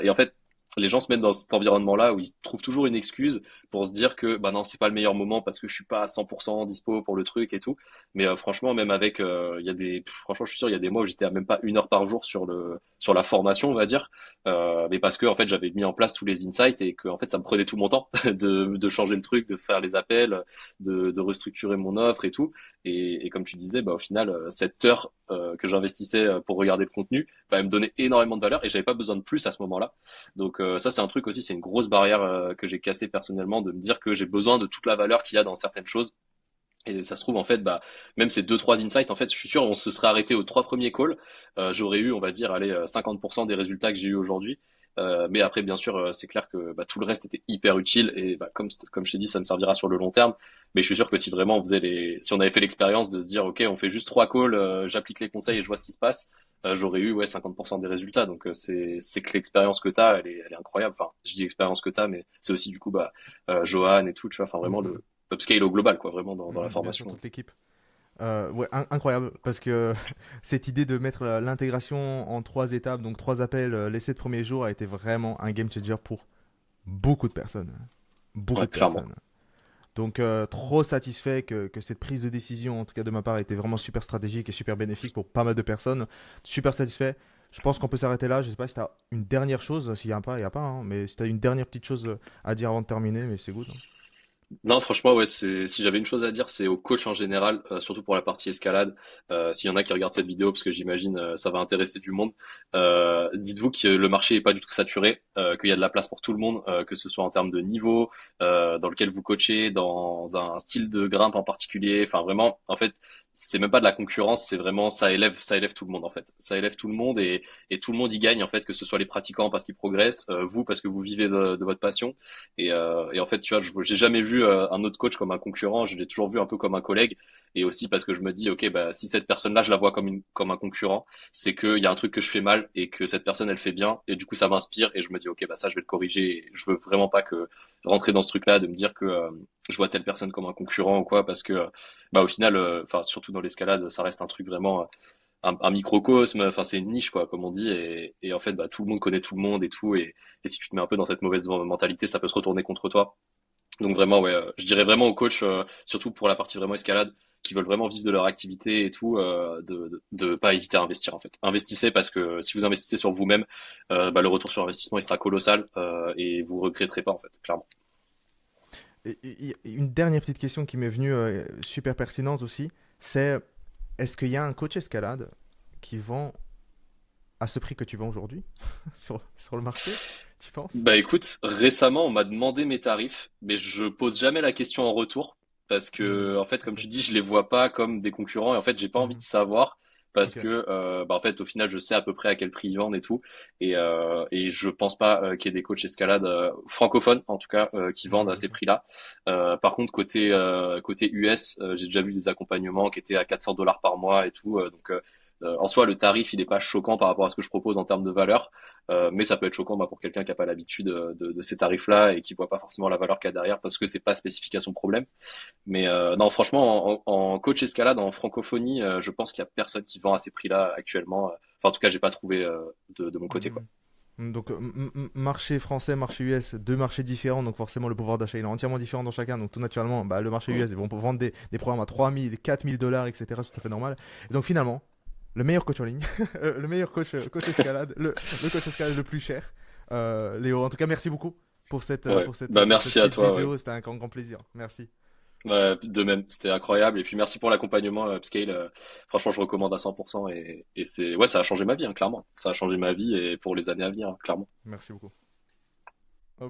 Et en fait les gens se mettent dans cet environnement-là où ils trouvent toujours une excuse pour se dire que bah non c'est pas le meilleur moment parce que je suis pas à 100% dispo pour le truc et tout. Mais franchement même avec il y a franchement je suis sûr il y a des mois où j'étais à même pas 1 heure par jour sur la formation on va dire, mais parce que en fait j'avais mis en place tous les insights et que en fait ça me prenait tout mon temps de changer le truc, de faire les appels, de restructurer mon offre et tout. Et comme tu disais, bah, au final, cette heure que j'investissais pour regarder le contenu, bah, elle me donnait énormément de valeur et j'avais pas besoin de plus à ce moment-là. Donc ça, c'est un truc aussi, c'est une grosse barrière que j'ai cassée personnellement, de me dire que j'ai besoin de toute la valeur qu'il y a dans certaines choses. Et ça se trouve en fait, bah même ces deux trois insights, en fait, je suis sûr, on se serait arrêté aux 3 premiers calls, j'aurais eu, on va dire, allez, 50% des résultats que j'ai eu aujourd'hui. Mais après, bien sûr, c'est clair que bah, tout le reste était hyper utile et bah, comme je t'ai dit, ça me servira sur le long terme. Mais je suis sûr que si vraiment si on avait fait l'expérience de se dire, ok, on fait juste 3 calls, j'applique les conseils et je vois ce qui se passe, j'aurais eu ouais 50% des résultats. Donc c'est que l'expérience que t'as, elle est incroyable. Enfin, je dis expérience que t'as, mais c'est aussi du coup bah Johan et tout, tu vois. Enfin Mm, vraiment mm, le upscale au global, quoi, vraiment dans la bien sûr, formation. toute l'équipe. Ouais, incroyable, parce que cette idée de mettre l'intégration en 3 étapes, donc 3 appels les 7 premiers jours, a été vraiment un game changer pour beaucoup de personnes. Beaucoup Ouais, de clairement. personnes. Donc, trop satisfait que cette prise de décision, en tout cas de ma part, était vraiment super stratégique et super bénéfique pour pas mal de personnes. Super satisfait. Je pense qu'on peut s'arrêter là. Je sais pas si tu as une dernière chose, s'il y a pas, il y a pas, hein, mais si tu as une dernière petite chose à dire avant de terminer, mais c'est good, hein. Non, franchement, ouais, si j'avais une chose à dire, c'est aux coachs en général, surtout pour la partie escalade. S'il y en a qui regardent cette vidéo, parce que j'imagine ça va intéresser du monde, dites-vous que le marché est pas du tout saturé, qu'il y a de la place pour tout le monde, que ce soit en termes de niveau, dans lequel vous coachez, dans un style de grimpe en particulier. Enfin, vraiment, en fait, c'est même pas de la concurrence, c'est vraiment ça élève tout le monde en fait. Ça élève tout le monde et tout le monde y gagne en fait, que ce soit les pratiquants parce qu'ils progressent, vous parce que vous vivez de votre passion. Et en fait, tu vois, j'ai jamais vu un autre coach comme un concurrent, je l'ai toujours vu un peu comme un collègue. Et aussi parce que je me dis, ok, bah si cette personne-là, je la vois comme un concurrent, c'est qu'il y a un truc que je fais mal et que cette personne, elle fait bien. Et du coup, ça m'inspire et je me dis, ok, bah ça, je vais le corriger. Et je veux vraiment pas que rentrer dans ce truc-là, de me dire que je vois telle personne comme un concurrent ou quoi, parce que bah au final, enfin surtout dans l'escalade, ça reste un truc vraiment un microcosme, enfin c'est une niche quoi, comme on dit, et en fait bah tout le monde connaît tout le monde et tout, et si tu te mets un peu dans cette mauvaise mentalité, ça peut se retourner contre toi. Donc vraiment ouais, je dirais vraiment aux coachs, surtout pour la partie vraiment escalade, qui veulent vraiment vivre de leur activité et tout, de pas hésiter à investir en fait. Investissez parce que si vous investissez sur vous-même, bah le retour sur investissement il sera colossal, et vous regretterez pas en fait, clairement. Et une dernière petite question qui m'est venue super pertinente aussi, c'est est-ce qu'il y a un coach escalade qui vend à ce prix que tu vends aujourd'hui sur le marché, tu penses? Bah écoute, récemment on m'a demandé mes tarifs, mais je pose jamais la question en retour parce Hmm, que en fait comme ok. tu dis, je les vois pas comme des concurrents et en fait j'ai pas envie de Mhm, savoir parce Ok. que bah, en fait au final je sais à peu près à quel prix ils vendent et tout et je pense pas qu'il y ait des coachs escalade francophones en tout cas qui vendent à Bien ces sûr. prix-là. Par contre côté US j'ai déjà vu des accompagnements qui étaient à 400 $ par mois et tout en soi le tarif il est pas choquant par rapport à ce que je propose en termes de valeur mais ça peut être choquant bah, pour quelqu'un qui a pas l'habitude de ces tarifs-là et qui voit pas forcément la valeur qu'il y a derrière parce que c'est pas spécifique à son problème. Mais non, franchement, en coach escalade, en francophonie, je pense qu'il y a personne qui vend à ces prix-là actuellement. Enfin, en tout cas, j'ai pas trouvé de mon côté, quoi. Mhm. Donc, marché français, marché US, deux marchés différents, donc forcément le pouvoir d'achat il est entièrement différent dans chacun, donc tout naturellement, bah, le marché Mm. US, ils vont vendre des programmes à 3000, 4000 $, etc., c'est tout à fait normal. Et donc finalement, le meilleur coach en ligne, le meilleur coach escalade, le coach escalade le plus cher, Léo, en tout cas merci beaucoup Ouais. Bah, pour cette merci à petite toi, ouais. vidéo, c'était un grand, grand plaisir, merci. Ouais, de même, c'était incroyable. Et puis merci pour l'accompagnement Upscale. Franchement, je recommande à 100% et c'est, ouais, ça a changé ma vie, hein, clairement. Ça a changé ma vie et pour les années à venir, hein, clairement. Merci beaucoup.